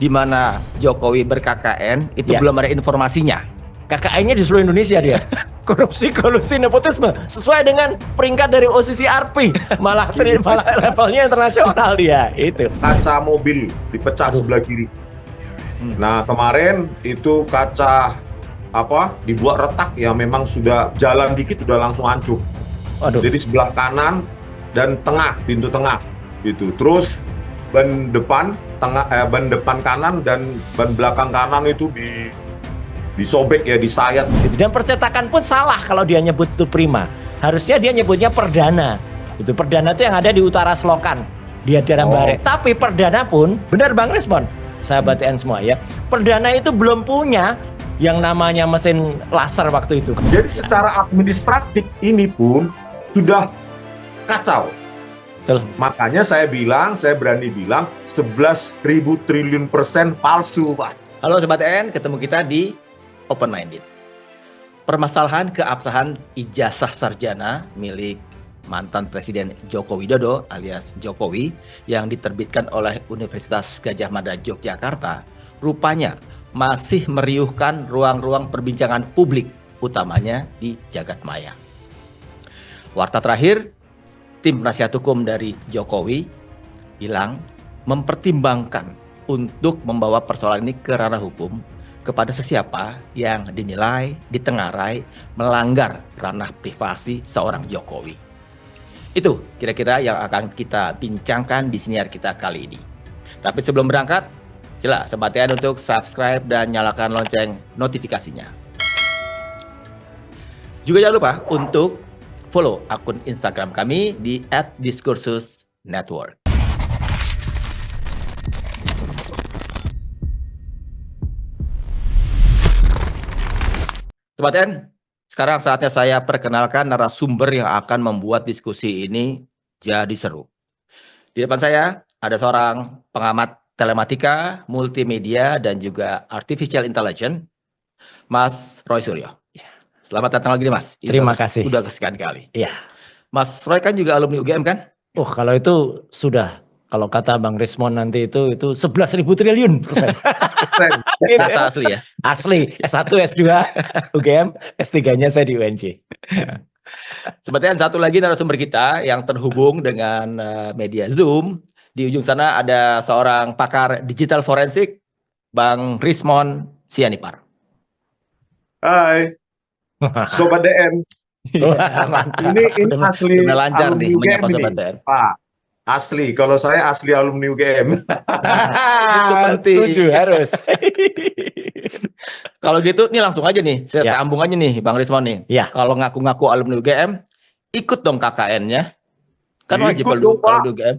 di mana Jokowi ber-KKN itu Ya. belum ada informasinya. KKN-nya di seluruh Indonesia dia. Korupsi, kolusi, nepotisme sesuai dengan peringkat dari OCCRP. Malah levelnya internasional dia. Itu. Kaca mobil dipecah sebelah kiri. Nah, kemarin itu kaca dibuat retak ya, memang sudah jalan dikit udah langsung hancur. Waduh. Jadi sebelah kanan dan tengah, pintu tengah gitu. Terus ban depan kanan dan ban belakang kanan itu disobek ya, disayat. Dan percetakan pun salah kalau dia nyebut itu prima. Harusnya dia nyebutnya perdana. Itu perdana itu yang ada di utara Selokan. Dia dalam Bare. Tapi perdana pun, benar Bang Rismon, sahabat TN semua ya. Perdana itu belum punya yang namanya mesin laser waktu itu. Jadi secara administratif ini pun sudah kacau. Betul. Makanya saya berani bilang 11.000 triliun % palsu, Pak. Halo Sobat TN, ketemu kita di Open Minded. Permasalahan keabsahan ijazah sarjana milik mantan Presiden Joko Widodo alias Jokowi yang diterbitkan oleh Universitas Gadjah Mada Yogyakarta rupanya masih meriuhkan ruang-ruang perbincangan publik, utamanya di jagat maya. Warta terakhir, tim penasihat hukum dari Jokowi bilang mempertimbangkan untuk membawa persoalan ini ke ranah hukum kepada sesiapa yang dinilai, ditengarai, melanggar ranah privasi seorang Jokowi. Itu kira-kira yang akan kita bincangkan di siniar kita kali ini. Tapi sebelum berangkat, sila Sobat TN untuk subscribe dan nyalakan lonceng notifikasinya. Juga jangan lupa untuk follow akun Instagram kami di @diskursusnetwork. Sobat TN, sekarang saatnya saya perkenalkan narasumber yang akan membuat diskusi ini jadi seru. Di depan saya ada seorang pengamat telematika, multimedia, dan juga artificial intelligence, Mas Roy Suryo. Selamat datang lagi nih Mas. Terima kasih. Udah kesekian kali. Iya. Mas Roy kan juga alumni UGM kan? Kalau itu sudah, kalau kata Bang Rismon nanti itu 11.000 triliun %. Bahasa asli ya? Asli, S1, S2, UGM, S3-nya saya di UNJ. Sepertinya satu lagi narasumber kita yang terhubung dengan media Zoom. Di ujung sana ada seorang pakar digital forensik, Bang Rismon Sianipar. Hai, Sobat DM. Ini asli Udah lancar alumni nih UGM menyapa ini, Sobat TN. Pak. Asli, kalau saya asli alumni UGM. Itu penting. Setuju, harus. Kalau gitu, nih langsung aja nih, saya Ya. sambung aja nih, Bang Rismon nih. Ya. Kalau ngaku-ngaku alumni UGM, ikut dong KKN-nya. Kan wajib Ikut kalau dong, Pak. di UGM.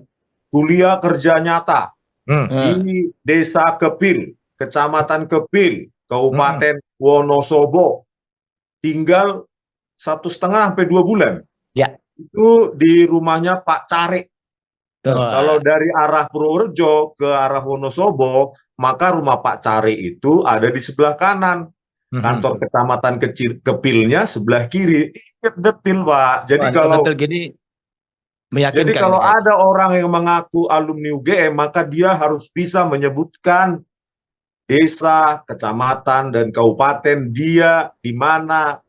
Kuliah kerja nyata Nah, di Desa Kepil, Kecamatan Kepil, Kabupaten Wonosobo. Tinggal 1,5 sampai 2 bulan. Ya. Itu di rumahnya Pak Carik. Wah. Kalau dari arah Purworejo ke arah Wonosobo, maka rumah Pak Carik itu ada di sebelah kanan. Kantor Kecamatan Kepilnya sebelah kiri. Ingat detil, Pak. Jadi Wah, kalau betul gini meyakinkan. Jadi kalau ini. ada orang yang mengaku alumni UGM, maka dia harus bisa menyebutkan desa, kecamatan, dan kabupaten dia di mana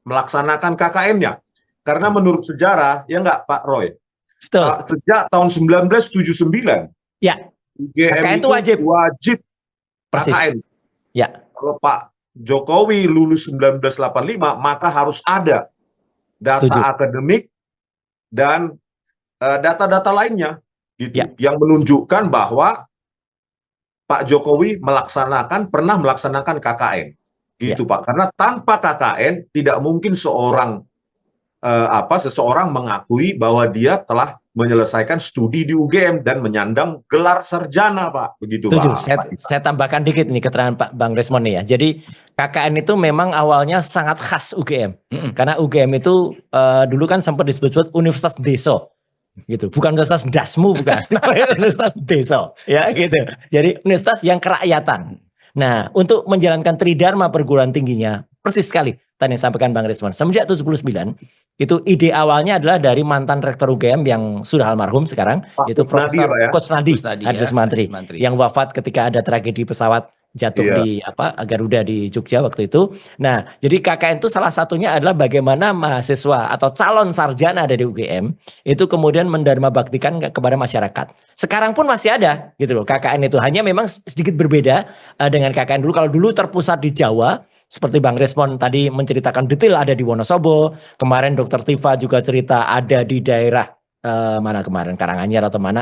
melaksanakan KKN-nya. Karena menurut sejarah, ya nggak Pak Roy? Betul. Sejak tahun 1979, Ya, UGM KKN itu itu wajib. Persis. KKN. Ya. Kalau Pak Jokowi lulus 1985, maka harus ada data Setuju. akademik dan data-data lainnya gitu, Ya. yang menunjukkan bahwa Pak Jokowi pernah melaksanakan KKN gitu, Ya. Pak. Karena tanpa KKN tidak mungkin seseorang mengakui bahwa dia telah menyelesaikan studi di UGM dan menyandang gelar sarjana, Pak. Begitu, Setuju. Pak. Saya tambahkan dikit nih keterangan Pak Bang Rismon nih ya. Jadi KKN itu memang awalnya sangat khas UGM. Karena UGM itu dulu kan sempat disebut-sebut Universitas Desa. Gitu. Bukan Universitas Dasmu, bukan. Universitas Desa. Ya gitu. Jadi universitas yang kerakyatan. Nah, untuk menjalankan tridharma perguruan tingginya, persis sekali. tadi yang sampaikan Bang Rismon. Semenjak 79 itu ide awalnya adalah dari mantan rektor UGM yang sudah almarhum sekarang, Pak yaitu Kusnadi, Profesor Pak ya? Kusnadi Kusnadi ya, Harismantri, Harismantri. yang wafat ketika ada tragedi pesawat jatuh Iya. di Garuda di Jogja waktu itu. Nah, jadi KKN itu salah satunya adalah bagaimana mahasiswa atau calon sarjana dari UGM itu kemudian mendarma baktikan kepada masyarakat. Sekarang pun masih ada gitu loh KKN itu, hanya memang sedikit berbeda dengan KKN dulu. Kalau dulu terpusat di Jawa, seperti Bang Rismon tadi menceritakan detail ada di Wonosobo, kemarin Dokter Tifa juga cerita ada di daerah mana kemarin Karanganyar atau mana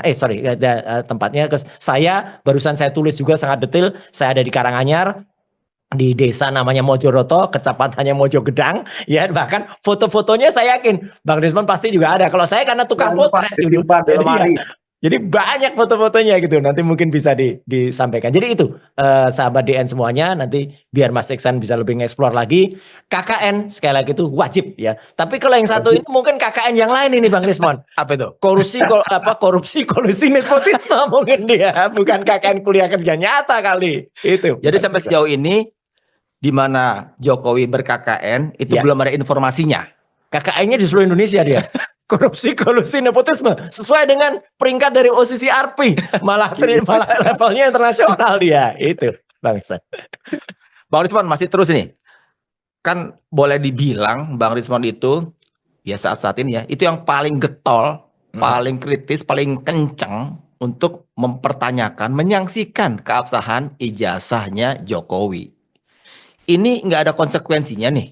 tempatnya saya barusan saya tulis juga sangat detail, saya ada di Karanganyar di desa namanya Mojoroto, kecamatannya Mojogedang, ya, bahkan foto-fotonya saya yakin Bang Rismon pasti juga ada. Kalau saya karena tukang Jangan lupa potret dulu, disimpan di jadi lemari. jadi banyak foto-fotonya gitu. Nanti mungkin bisa disampaikan. Jadi itu sahabat DN semuanya, nanti biar Mas Iksan bisa lebih nge-explore lagi. KKN sekali lagi itu wajib ya. Tapi kalau yang satu ini mungkin KKN yang lain ini Bang Rismon. Apa itu? Korupsi, kolusi, nepotisme mungkin dia, bukan KKN kuliah kerja nyata kali. Itu. Jadi sampai sejauh ini di mana Jokowi ber-KKN itu Ya. belum ada informasinya. KKN-nya di seluruh Indonesia dia. Korupsi, kolusi, nepotisme sesuai dengan peringkat dari OCCRP, malah levelnya internasional dia. Itu Bang Iksan. Bang Rismon masih terus ini. Kan boleh dibilang Bang Rismon itu ya saat-saat ini ya, itu yang paling getol, paling kritis, paling kenceng untuk mempertanyakan, menyaksikan keabsahan ijazahnya Jokowi. Ini nggak ada konsekuensinya nih.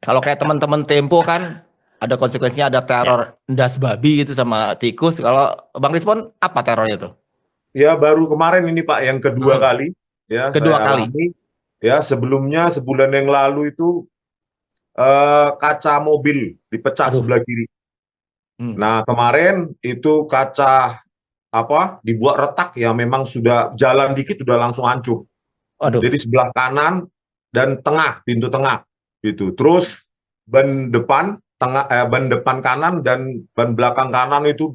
Kalau kayak teman-teman Tempo kan ada konsekuensinya, ada teror ndas babi gitu sama tikus. Kalau Bang Rismon apa terornya tuh? Ya baru kemarin ini Pak yang kedua kali ya. Kedua saya kali. alami. Ya sebelumnya sebulan yang lalu itu kaca mobil dipecah sebelah kiri. Nah kemarin itu kaca dibuat retak ya, memang sudah jalan dikit sudah langsung hancur. Jadi sebelah kanan dan tengah, pintu tengah gitu. Terus ban depan kanan dan ban belakang kanan itu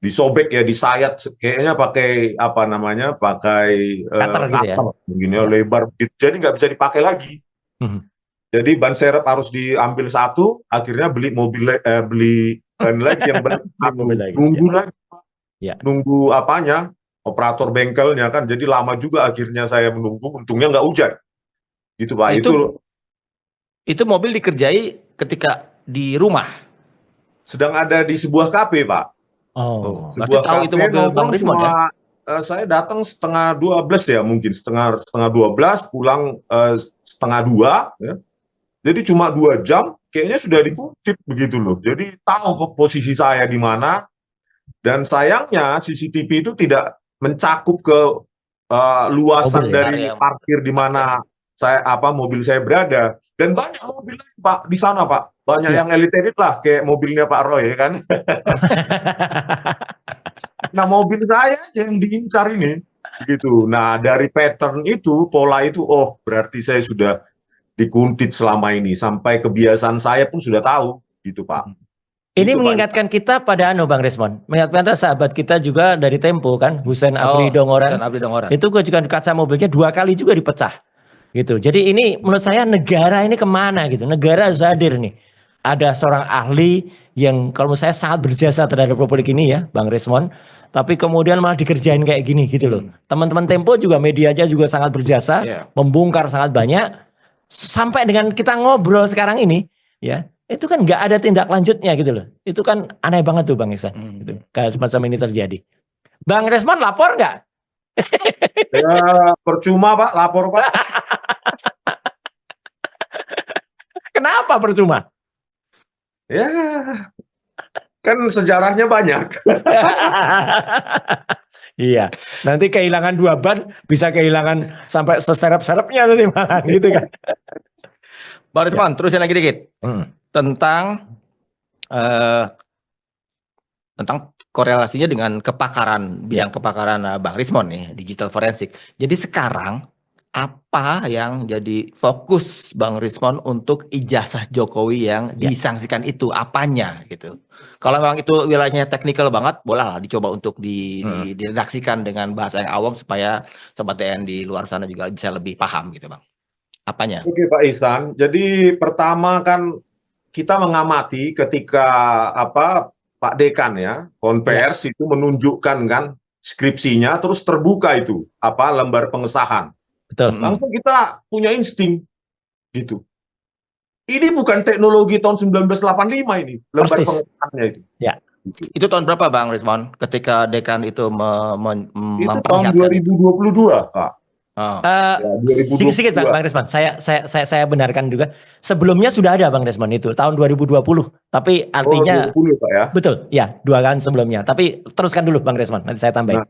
disobek ya, disayat kayaknya pakai pakai Cutter gitu ya. begini lebar gitu. Jadi nggak bisa dipakai lagi. Jadi ban serep harus diambil satu, akhirnya beli ban lagi yang nunggu lagi. Ya. Nunggu operator bengkelnya kan, jadi lama juga akhirnya saya menunggu. Untungnya nggak hujan gitu Pak. Itu mobil dikerjai ketika di rumah, sedang ada di sebuah kafe Pak. Berarti tahu itu mobil Bang Rismon ya? Saya datang setengah 12 ya, mungkin setengah 12, pulang setengah 2 ya. Jadi cuma 2 jam kayaknya sudah dikutip begitu loh. Jadi tahu posisi saya di mana. Dan sayangnya CCTV itu tidak mencakup ke luasan dari parkir di mana mobil saya berada. Dan banyak mobil Pak di sana Pak, banyak yang elite lah, kayak mobilnya Pak Roy kan. Nah mobil saya yang diincar ini, gitu. Nah dari pattern itu, pola itu, berarti saya sudah dikuntit selama ini, sampai kebiasaan saya pun sudah tahu, gitu Pak. Ini mengingatkan kita pada Bang Rismon, mengingatkan sahabat kita juga dari Tempo kan, Husein Abri Dongoran. Itu juga kaca mobilnya 2 kali juga dipecah, gitu. Jadi ini menurut saya negara ini kemana gitu? Negara harus hadir nih. Ada seorang ahli yang kalau menurut saya sangat berjasa terhadap Republik ini ya, Bang Rismon. Tapi kemudian malah dikerjain kayak gini gitu loh. Teman-teman Tempo juga medianya juga sangat berjasa, membongkar sangat banyak. Sampai dengan kita ngobrol sekarang ini, ya. Itu kan nggak ada tindak lanjutnya gitu loh. Itu kan aneh banget tuh Bang Iksan. Gitu. Kalau semacam ini terjadi. Bang Rismon lapor nggak? Ya percuma Pak, lapor Pak. Kenapa percuma? Ya kan sejarahnya banyak. Iya, nanti kehilangan 2 ban bisa kehilangan sampai seserep-serepnya nanti malah gitu kan. Bang Rismon, terusin lagi dikit. Tentang korelasinya dengan kepakaran, bidang kepakaran Bang Rismon nih, digital forensik. Jadi sekarang apa yang jadi fokus Bang Rismon untuk ijazah Jokowi yang disangsikan itu, apanya gitu? Kalau memang itu wilayahnya teknikal banget, bolehlah dicoba untuk diredaksikan dengan bahasa yang awam supaya sobat TN di luar sana juga bisa lebih paham gitu Bang. Apanya? Oke Pak Ihsan, jadi pertama kan kita mengamati ketika Pak Dekan ya, konvers itu menunjukkan kan skripsinya, terus terbuka itu lembar pengesahan. Betul. Langsung kita punya insting gitu. Ini bukan teknologi tahun 1985 ini, lembar Persis. pengesahannya itu. Ya. Gitu. Itu tahun berapa Bang Rismon ketika Dekan itu Itu tahun memperlihatkan itu? 2022, Pak. Oh. Ya, 2022. Sedikit Bang Resman, saya benarkan juga. Sebelumnya sudah ada Bang Resman itu tahun 2020. Tapi artinya 20, Pak ya. betul, ya 2 kali sebelumnya. Tapi teruskan dulu Bang Resman, nanti saya tambahin.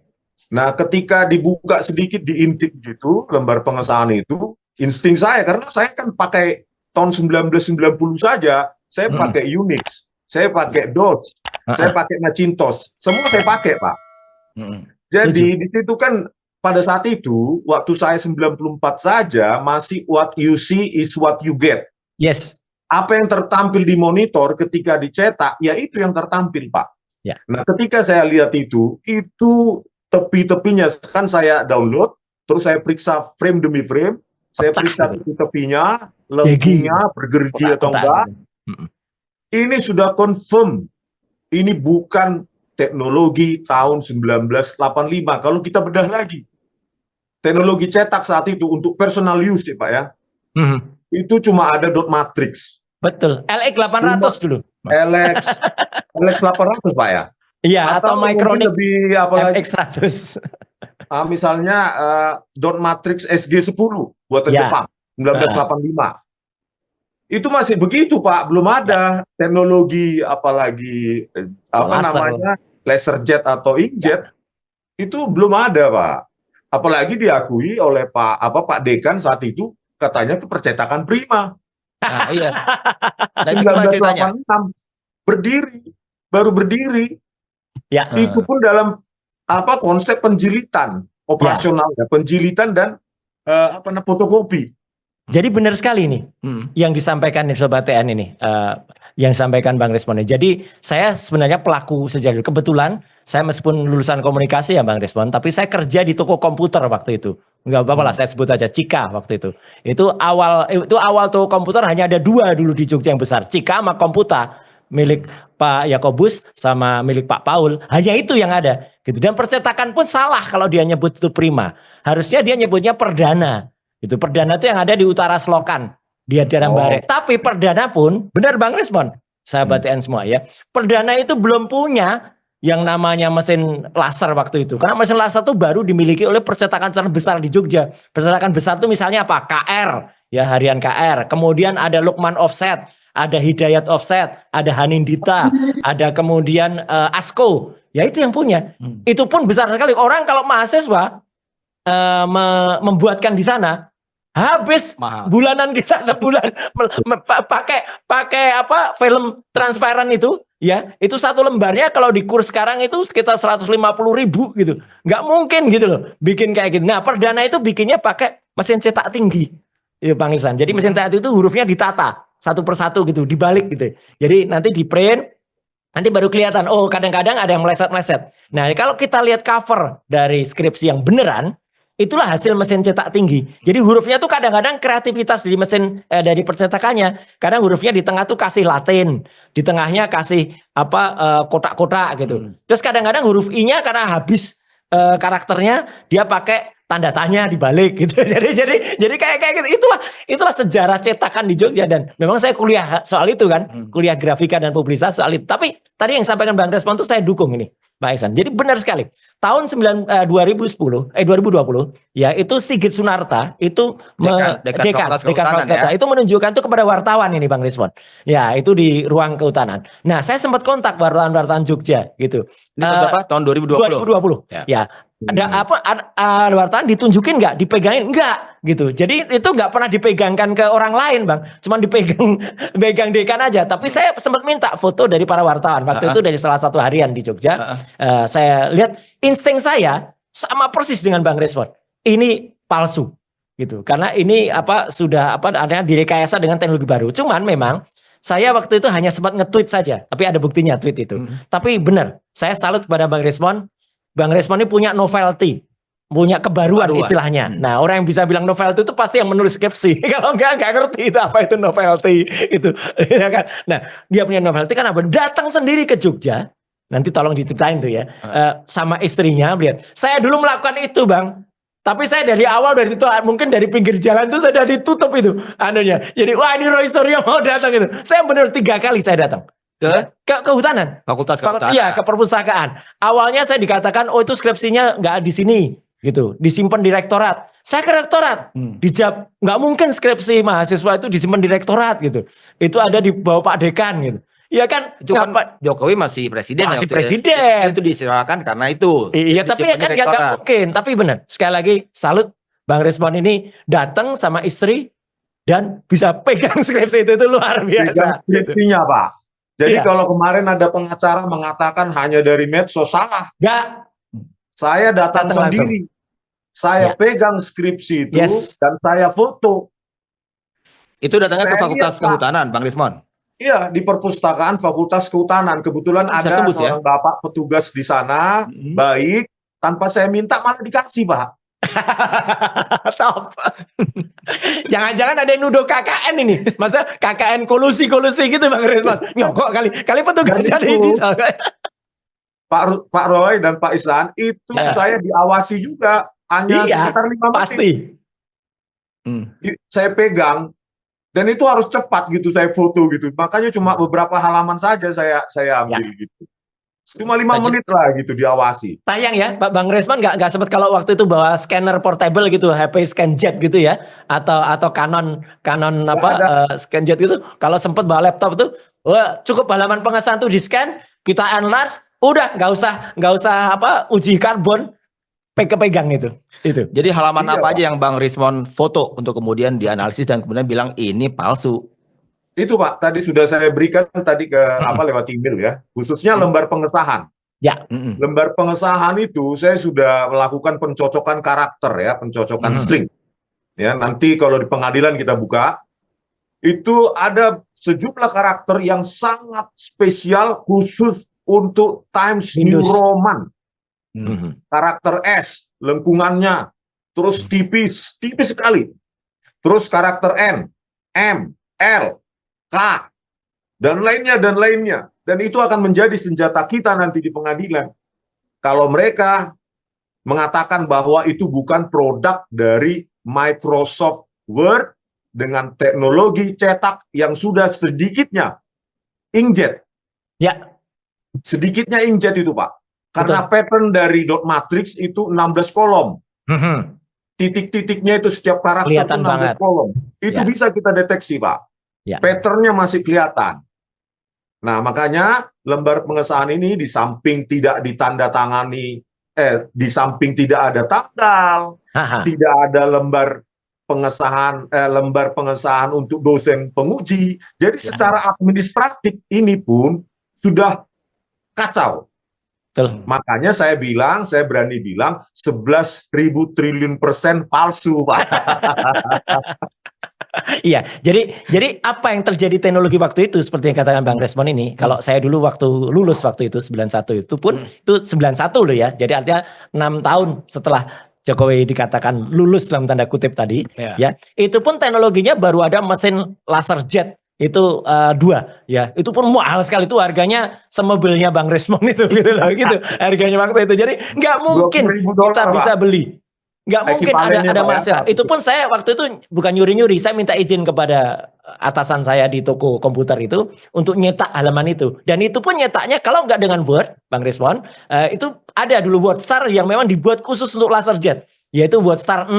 Nah, ketika dibuka sedikit diintip gitu lembar pengesahan itu, insting saya karena saya kan pakai tahun 1990 saja, saya pakai Unix, saya pakai DOS, saya pakai Macintosh, semua saya pakai, Pak. Jadi di situ kan pada saat itu, waktu saya 94 saja, masih what you see is what you get. Yes. Apa yang tertampil di monitor ketika dicetak, ya itu yang tertampil, Pak. Ya. Nah, ketika saya lihat itu tepi-tepinya kan saya download, terus saya periksa frame demi frame, saya periksa tepi-tepinya, lengkungnya, bergerigi atau enggak. Ini sudah confirm, ini bukan teknologi tahun 1985. Kalau kita bedah lagi, teknologi cetak saat itu untuk personal use ya Pak ya, itu cuma ada dot matrix. Betul, LX 800 dulu. LX 800 Pak ya? Iya, atau Micronic lebih apalagi MX 100. misalnya dot matrix SG10 buatan Jepang 1985. Itu masih begitu Pak, belum ada teknologi apalagi laser jet atau inkjet. Itu belum ada Pak. Apalagi diakui oleh Pak Dekan saat itu katanya kepercetakan prima. Nah, iya. Nah, itu gimana ceritanya? 1986 baru berdiri. Ya. Itu pun dalam konsep penjilitan operasional, penjilitan dan fotokopi. Jadi benar sekali nih yang disampaikan Sobat TN ini, yang disampaikan Bang Resmon. Jadi saya sebenarnya pelaku sejak dulu. Kebetulan saya meskipun lulusan komunikasi ya Bang Resmon, tapi saya kerja di toko komputer waktu itu. Enggak apa-apa lah, saya sebut aja Cika waktu itu. Itu awal toko komputer hanya ada 2 dulu di Jogja yang besar, Cika sama Komputa, milik Pak Yakobus sama milik Pak Paul. Hanya itu yang ada. Gitu. Dan percetakan pun salah kalau dia nyebut itu prima. Harusnya dia nyebutnya perdana. Itu perdana itu yang ada di utara Selokan, di daerah Barek. Tapi perdana pun, benar Bang Resmon, sahabat TN semua ya, perdana itu belum punya yang namanya mesin laser waktu itu. Karena mesin laser itu baru dimiliki oleh percetakan terbesar di Jogja. Percetakan besar itu misalnya apa? KR, ya harian KR. Kemudian ada Lukman Offset, ada Hidayat Offset, ada Hanindita, ada kemudian Asko. Ya itu yang punya. Itu pun besar sekali. Orang kalau mahasiswa membuatkan di sana, habis mahal. Bulanan kita sebulan pakai film transparan itu ya, itu 1 lembarnya kalau di kurs sekarang itu sekitar 150.000 gitu, nggak mungkin gitu loh bikin kayak gitu. Nah perdana itu bikinnya pakai mesin cetak tinggi ya Bang Ihsan. Jadi mesin cetak itu hurufnya ditata satu persatu gitu, dibalik gitu, jadi nanti di print nanti baru kelihatan. Oh kadang-kadang ada yang meleset-meleset. Nah kalau kita lihat cover dari skripsi yang beneran, itulah hasil mesin cetak tinggi. Jadi hurufnya tuh kadang-kadang kreativitas dari mesin dari percetakannya. Kadang hurufnya di tengah tuh kasih Latin, di tengahnya kasih kotak-kotak gitu. Terus kadang-kadang huruf I-nya karena habis karakternya dia pakai tanda tanya di balik gitu. Jadi kayak gitu. Itulah sejarah cetakan di Jogja, dan memang saya kuliah soal itu kan, kuliah grafika dan publisitas soal itu. Tapi tadi yang sampaikan Bang Resmon tuh saya dukung ini, Pak Ihsan. Jadi benar sekali. Tahun 2020 ya, itu Sigit Sunarta itu dekan Fakultas Kehutanan itu menunjukkan tuh kepada wartawan ini Bang Resmon. Ya, itu di ruang kehutanan. Nah, saya sempat kontak wartawan-wartawan Jogja gitu. Ini berapa? Tahun 2020. Ya. Ada wartawan ditunjukin nggak, dipegangin nggak gitu. Jadi itu nggak pernah dipegangkan ke orang lain Bang, cuma dipegang dekan aja. Tapi saya sempat minta foto dari para wartawan waktu itu dari salah satu harian di Jogja. Saya lihat, insting saya sama persis dengan Bang Resmon, ini palsu gitu, karena ini sudah ada direkayasa dengan teknologi baru. Cuman memang saya waktu itu hanya sempat nge-tweet saja, tapi ada buktinya tweet itu. Tapi benar, saya salut kepada Bang Resmon. Bang Resmon ini punya novelty, punya kebaruan Kebaruan. istilahnya. Nah, orang yang bisa bilang novelty itu pasti yang menulis skripsi. Kalau nggak ngerti itu apa itu novelty itu, ya kan. Nah, dia punya novelty kan apa? Datang sendiri ke Jogja. Nanti tolong diceritain tuh ya, sama istrinya lihat. Saya dulu melakukan itu, Bang. Tapi saya dari awal dari itu mungkin dari pinggir jalan tuh saya udah ditutup itu anunya. Jadi wah ini Roy Suryo mau datang itu. Saya benar 3 kali saya datang. Ke kehutanan. Fakultas kehutanan. Iya, ke perpustakaan. Awalnya saya dikatakan oh itu skripsinya nggak di sini gitu, disimpan di rektorat. Saya ke rektorat, dijawab nggak mungkin skripsi mahasiswa itu disimpan di rektorat gitu. Itu ada di bawah Pak Dekan gitu. Iya kan? Itu kan Jokowi masih presiden. Masih ya, presiden. Itu diserahkan karena itu. Iya, tapi ya kan nggak mungkin. Tapi benar. Sekali lagi salut Bang Resmon ini datang sama istri dan bisa pegang skripsi itu luar biasa. Pegang skripsinya, Pak. Jadi Iya. kalau kemarin ada pengacara mengatakan hanya dari medsos, salah. Nggak. Saya datang Datang sendiri. Saya Ya. pegang skripsi itu Yes. dan saya foto. Itu datangnya ke Saya Fakultas lihat, Pak. Kehutanan, Bang Rismon. Iya, di perpustakaan Fakultas Kehutanan. Kebetulan Bisa ada tembus, ya? seorang bapak petugas di sana, baik, tanpa saya minta malah dikasih, Pak. Top. Jangan-jangan ada yang nuduh KKN ini. Masa KKN kolusi gitu Bang Resmon. Nyokok kali petugas Dan jadi itu, di sana. Pak Roy dan Pak Ihsan, itu Ya. saya diawasi juga. Hanya Iya, sekitar 5 menit. pasti. Saya pegang. Dan itu harus cepat gitu, saya foto gitu. Makanya cuma beberapa halaman saja saya ambil gitu. Cuma 5 menit lah gitu diawasi. Sayang ya, Pak Bang Resmon nggak sempat kalau waktu itu bawa scanner portable gitu, HP ScanJet gitu ya, atau Canon Scan Jet gitu. Kalau sempat bawa laptop tuh, wah cukup halaman pengesahan tuh di scan, kita enlarge, udah nggak usah uji karbon, pegang itu. Jadi halaman Iya, apa Pak. aja yang Bang Rismon foto untuk kemudian dianalisis dan kemudian bilang ini palsu. Itu Pak, tadi sudah saya berikan tadi ke lewat email ya, khususnya lembar pengesahan. Ya. Lembar pengesahan itu saya sudah melakukan pencocokan karakter ya, pencocokan string. Ya, nanti kalau di pengadilan kita buka, itu ada sejumlah karakter yang sangat spesial khusus untuk Times New Windows. Roman. Karakter S, lengkungannya, terus tipis sekali. Terus karakter N, M, L, K, dan lainnya. Dan itu akan menjadi senjata kita nanti di pengadilan. Kalau mereka mengatakan bahwa itu bukan produk dari Microsoft Word dengan teknologi cetak yang sudah sedikitnya inkjet. Ya. Sedikitnya inkjet itu, Pak. Karena pattern dari dot matrix itu 16 kolom. Titik-titiknya itu setiap karakter itu 16 Kelihatan kolom. Itu Ya. bisa kita deteksi, Pak. Ya. Patternnya masih kelihatan. Nah, makanya lembar pengesahan ini di samping tidak ditandatangani, di samping tidak ada tanggal, tidak ada lembar pengesahan untuk dosen penguji. Jadi secara administratif ini pun sudah kacau. Betul. Makanya saya berani bilang 11.000 triliun % palsu, Pak. Iya, jadi apa yang terjadi teknologi waktu itu seperti yang katakan Bang Resmon ini, kalau saya dulu waktu lulus waktu itu 91 itu pun itu 91 loh ya. Jadi artinya 6 tahun setelah Jokowi dikatakan lulus dalam tanda kutip tadi, ya. Itu pun teknologinya baru ada mesin laser jet itu 2 ya. Itu pun mahal sekali, itu harganya semobilnya Bang Resmon itu gitu loh gitu. Harganya waktu itu. Jadi nggak mungkin kita bisa beli. Nggak mungkin ada masalah. Itu pun saya waktu itu bukan nyuri-nyuri, saya minta izin kepada atasan saya di toko komputer itu untuk nyetak halaman itu. Dan itu pun nyetaknya kalau nggak dengan Word, Bang Resmon, itu ada dulu WordStar yang memang dibuat khusus untuk laser jet, yaitu WordStar 6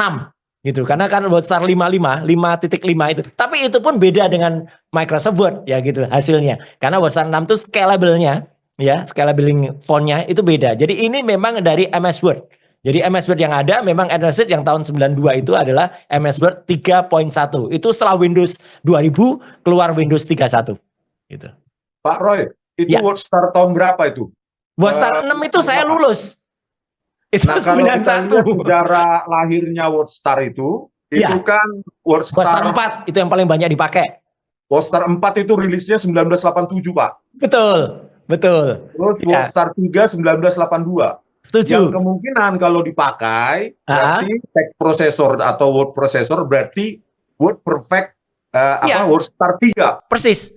gitu. Karena kan WordStar 5.5 itu. Tapi itu pun beda dengan Microsoft Word ya gitu hasilnya. Karena WordStar 6 itu scalable-nya ya, scalabiling font-nya itu beda. Jadi ini memang dari MS Word. Jadi MS Word yang ada memang MS Word yang tahun 92 itu adalah MS Word 3.1. Itu setelah Windows 2000 keluar Windows 31 gitu. Pak Roy, itu WordStar tahun berapa itu? WordStar 6 itu saya lulus. Itu nah, kalau kita 91. lihat sejarah lahirnya WordStar itu kan WordStar 4 itu yang paling banyak dipakai. WordStar 4 itu rilisnya 1987, Pak. Betul. Terus WordStar 3 1982. Setuju. Yang kemungkinan kalau dipakai Ah, berarti text processor atau word processor berarti word perfect Iya. word star 3. Persis.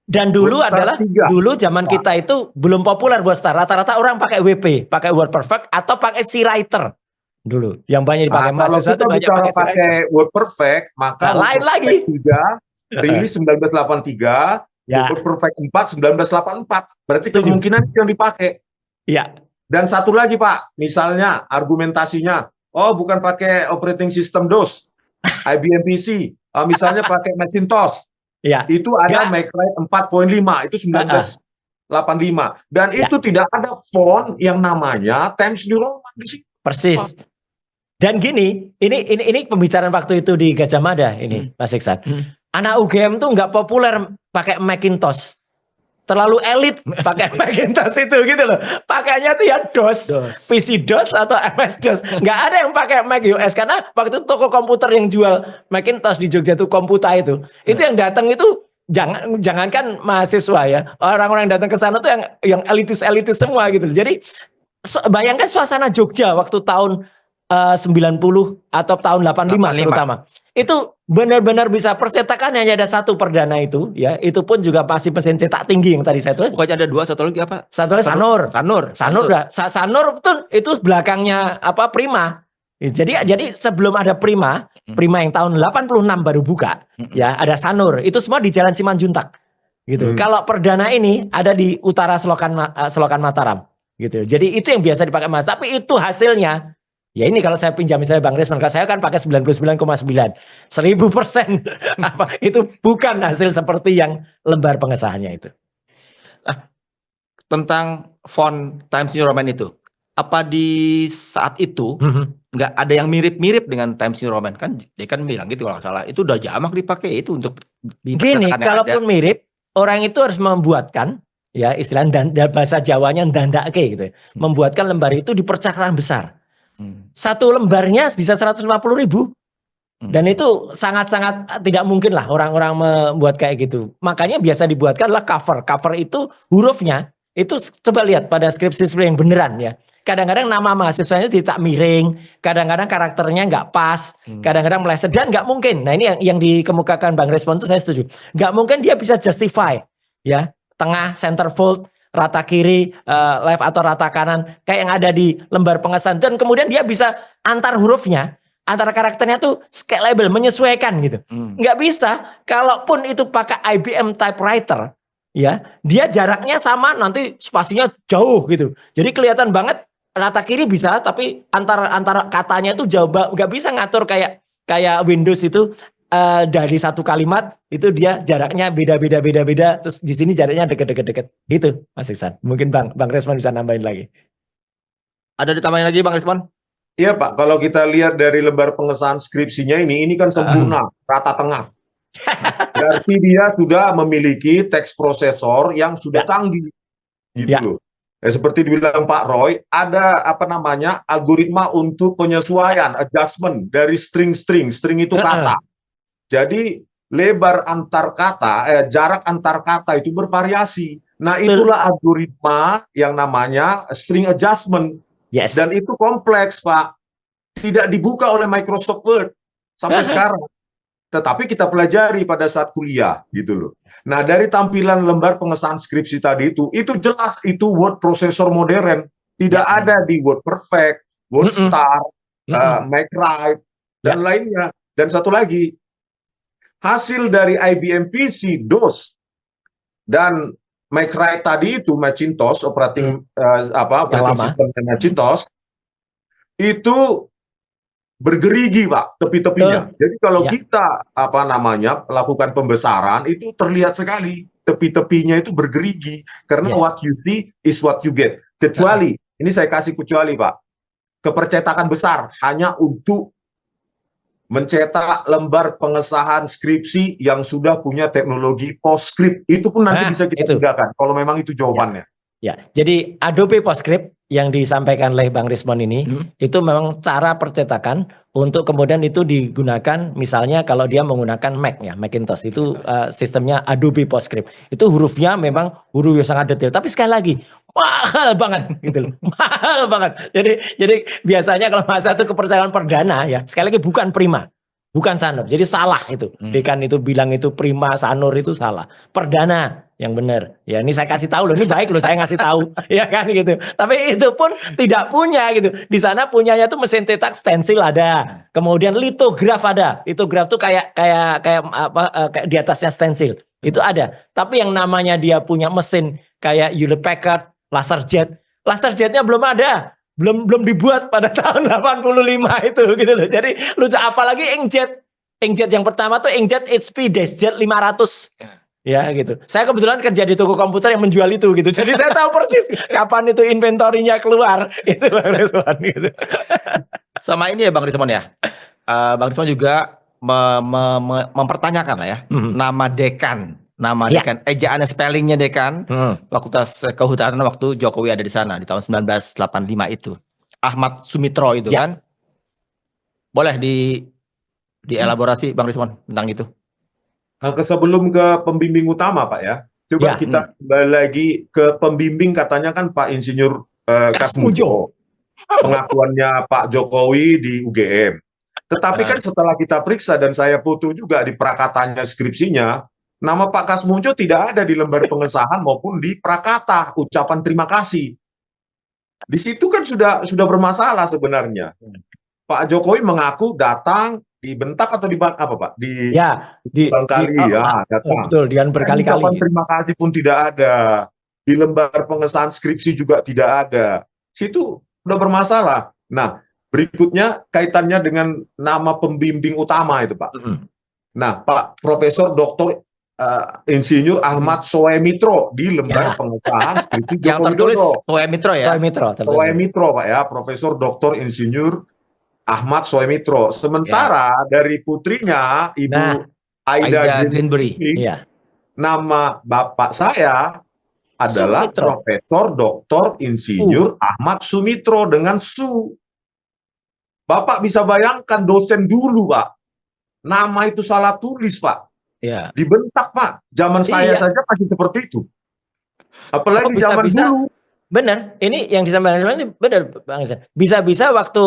Dan dulu Word Star adalah 3. dulu zaman kita itu belum populer buat Star. Rata-rata orang pakai WP, pakai Word Perfect atau pakai C-Writer dulu. Yang banyak dipakai Nah, kalau mahasiswa itu kita banyak bicara pakai C-Writer. pakai word perfect, maka Nah, word lain lagi. perfect 3 rilis 1983, Ya, word perfect 4 1984. Berarti setuju. kemungkinan itu yang dipakai. Iya, Dan satu lagi Pak, misalnya argumentasinya, oh bukan pakai operating system DOS, IBM PC, misalnya pakai Macintosh, iya. itu ada Nggak, MacWrite 4.5, itu ah. 1985. Dan Ya, itu tidak ada font yang namanya Times New Roman di situ. persis. Dan gini, ini pembicaraan waktu itu di Gajah Mada ini, Mas Iksan. Anak UGM tuh nggak populer pakai Macintosh. Terlalu elit pakai Macintosh itu gitu loh. Pakainya tuh ya DOS, PC DOS atau MS DOS. Nggak ada yang pakai Mac OS karena waktu itu toko komputer yang jual Macintosh di Jogja itu Komputa itu yang datang itu jangankan mahasiswa ya, orang-orang yang datang ke sana tuh yang elitis semua gitu. Jadi bayangkan suasana Jogja waktu tahun 90 atau tahun 85 terutama. Itu benar-benar bisa percetakan hanya ada satu perdana itu ya. Itu pun juga masih mesin cetak tinggi yang tadi saya tulis. Bukannya ada 2, satu lagi apa? Satu lagi Sanur. Sanur. Sanur itu belakangnya apa Prima. Jadi sebelum ada Prima yang tahun 86 baru buka ya, ada Sanur. Itu semua di Jalan Simanjuntak. Gitu. Kalau perdana ini ada di utara Selokan Mataram gitu. Jadi itu yang biasa dipakai Mas. Tapi itu hasilnya ya ini kalau saya pinjam misalnya Bang Resman, kalau saya kan pakai 99,9, 1000%. Itu bukan hasil seperti yang lembar pengesahannya itu. Tentang font Times New Roman itu, apa di saat itu nggak ada yang mirip-mirip dengan Times New Roman? Kan dia kan bilang gitu kalau nggak salah, itu udah jamak dipakai itu untuk Gini, percetakan yang kalaupun ada. mirip, orang itu harus membuatkan ya istilah bahasa Jawanya ndandake gitu ya. Membuatkan lembar itu di percakapan besar. Satu lembarnya bisa 150.000. Dan itu sangat-sangat tidak mungkin lah orang-orang membuat kayak gitu. Makanya biasa dibuatkanlah cover. Cover itu hurufnya, itu coba lihat pada skripsi-skripsi yang beneran ya. Kadang-kadang nama mahasiswanya tidak miring, kadang-kadang karakternya nggak pas, kadang-kadang meleset, dan nggak mungkin. Nah ini yang dikemukakan Bang Respon itu saya setuju. Nggak mungkin dia bisa justify ya, tengah, centerfold, rata kiri, left atau rata kanan, kayak yang ada di lembar pengesahan. Dan kemudian dia bisa antar hurufnya, antara karakternya tuh scalable, menyesuaikan gitu. Nggak bisa, kalaupun itu pakai IBM typewriter, ya dia jaraknya sama, nanti spasinya jauh gitu. Jadi kelihatan banget rata kiri bisa, tapi antara katanya tuh jauh, nggak bisa ngatur kayak Windows itu dari satu kalimat itu dia jaraknya beda. Terus di sini jaraknya deket. Itu Mas Iksan. Mungkin Bang Resman bisa nambahin lagi. Ada ditambahin lagi Bang Resman? Iya Pak, kalau kita lihat dari lembar pengesahan skripsinya ini kan sempurna, rata tengah. Berarti dia sudah memiliki teks prosesor yang sudah canggih, gitu loh. Seperti dibilang Pak Roy, ada algoritma untuk penyesuaian, adjustment dari string itu kata. Jadi lebar antar kata, jarak antar kata itu bervariasi. Nah itulah algoritma yang namanya string adjustment. Yes. Dan itu kompleks, Pak. Tidak dibuka oleh Microsoft Word sampai sekarang. Tetapi kita pelajari pada saat kuliah, gitu loh. Nah, dari tampilan lembar pengesahan skripsi tadi itu jelas itu word processor modern. Tidak ada di Word Perfect, Word Star, MacWrite, dan lainnya. Dan satu lagi, hasil dari IBM PC, DOS, dan MacWrite tadi itu Macintosh operating system Macintosh itu bergerigi Pak tepi-tepinya. Jadi kalau kita lakukan pembesaran itu terlihat sekali tepi-tepinya itu bergerigi karena what you see is what you get. Kecuali ini saya kasih kecuali Pak, kepercetakan besar hanya untuk mencetak lembar pengesahan skripsi yang sudah punya teknologi PostScript. Itu pun nanti bisa kita gunakan kalau memang itu jawabannya. Ya, jadi Adobe PostScript yang disampaikan oleh Bang Rismon ini itu memang cara percetakan untuk kemudian itu digunakan misalnya kalau dia menggunakan Mac ya, Macintosh itu sistemnya Adobe PostScript. Itu hurufnya memang huruf yang sangat detail, tapi sekali lagi mahal banget gitu loh. Mahal banget. Jadi biasanya kalau masa itu kepercayaan perdana ya, sekali lagi bukan Prima. Bukan Sanur, jadi salah itu. Dekan itu bilang itu Prima, Sanur itu salah. Perdana yang benar. Ya ini saya kasih tahu loh, ini baik loh saya ngasih tahu, ya kan gitu. Tapi itu pun tidak punya gitu. Di sana punyanya tuh mesin cetak stensil ada, kemudian litograf ada. Litograf tuh kayak di atasnya stensil itu ada. Tapi yang namanya dia punya mesin kayak Hewlett Packard, laserjetnya belum ada. Belum dibuat pada tahun 85 itu gitu loh. Jadi lucu, apalagi inkjet yang pertama tuh inkjet HP DeskJet 500. Ya gitu. Saya kebetulan kerja di toko komputer yang menjual itu gitu. Jadi saya tahu persis kapan itu inventorinya keluar. Itu Bang Rismon gitu. Sama ini ya Bang Rismon ya. Bang Rismon juga mempertanyakan lah ya nama dekan. Nama Ya. dekan, ejaannya spellingnya dekan, Fakultas Kehutanan waktu Jokowi ada di sana di tahun 1985 itu. Ahmad Sumitro itu Ya. kan. Boleh dielaborasi Bang Rismon tentang itu. Sebelum ke pembimbing utama Pak ya, coba Ya. kita kembali lagi ke pembimbing, katanya kan Pak Insinyur Kasmujo. Pengakuannya Pak Jokowi di UGM. Tetapi kan setelah kita periksa dan saya foto juga di prakatanya skripsinya, nama Pak Kasmujo tidak ada di lembar pengesahan maupun di prakata ucapan terima kasih. Di situ kan sudah bermasalah sebenarnya. Pak Jokowi mengaku datang dibentak atau di apa Pak? Datang. Betul, dengan berkali-kali. Ucapan terima kasih pun tidak ada. Di lembar pengesahan skripsi juga tidak ada. Situ udah bermasalah. Nah, berikutnya kaitannya dengan nama pembimbing utama itu Pak. Nah, Pak Profesor Dr. Insinyur Ahmad Soemitro di lembar pengesahan skripsi Yang Joko tertulis Widodo. Soemitro ya. Soemitro Pak ya, Profesor Dr. Insinyur Ahmad Soemitro. Sementara dari putrinya Ibu Aida Greenberry, nama bapak saya adalah Sumitro. Profesor Dr. Insinyur Ahmad Sumitro dengan Su. Bapak bisa bayangkan dosen dulu Pak, nama itu salah tulis Pak. Ya. Dibentak Pak. Zaman saya saja masih seperti itu. Apalagi zaman dulu. Benar. Ini yang disampaikan ini benar Bang Isan. Bisa-bisa waktu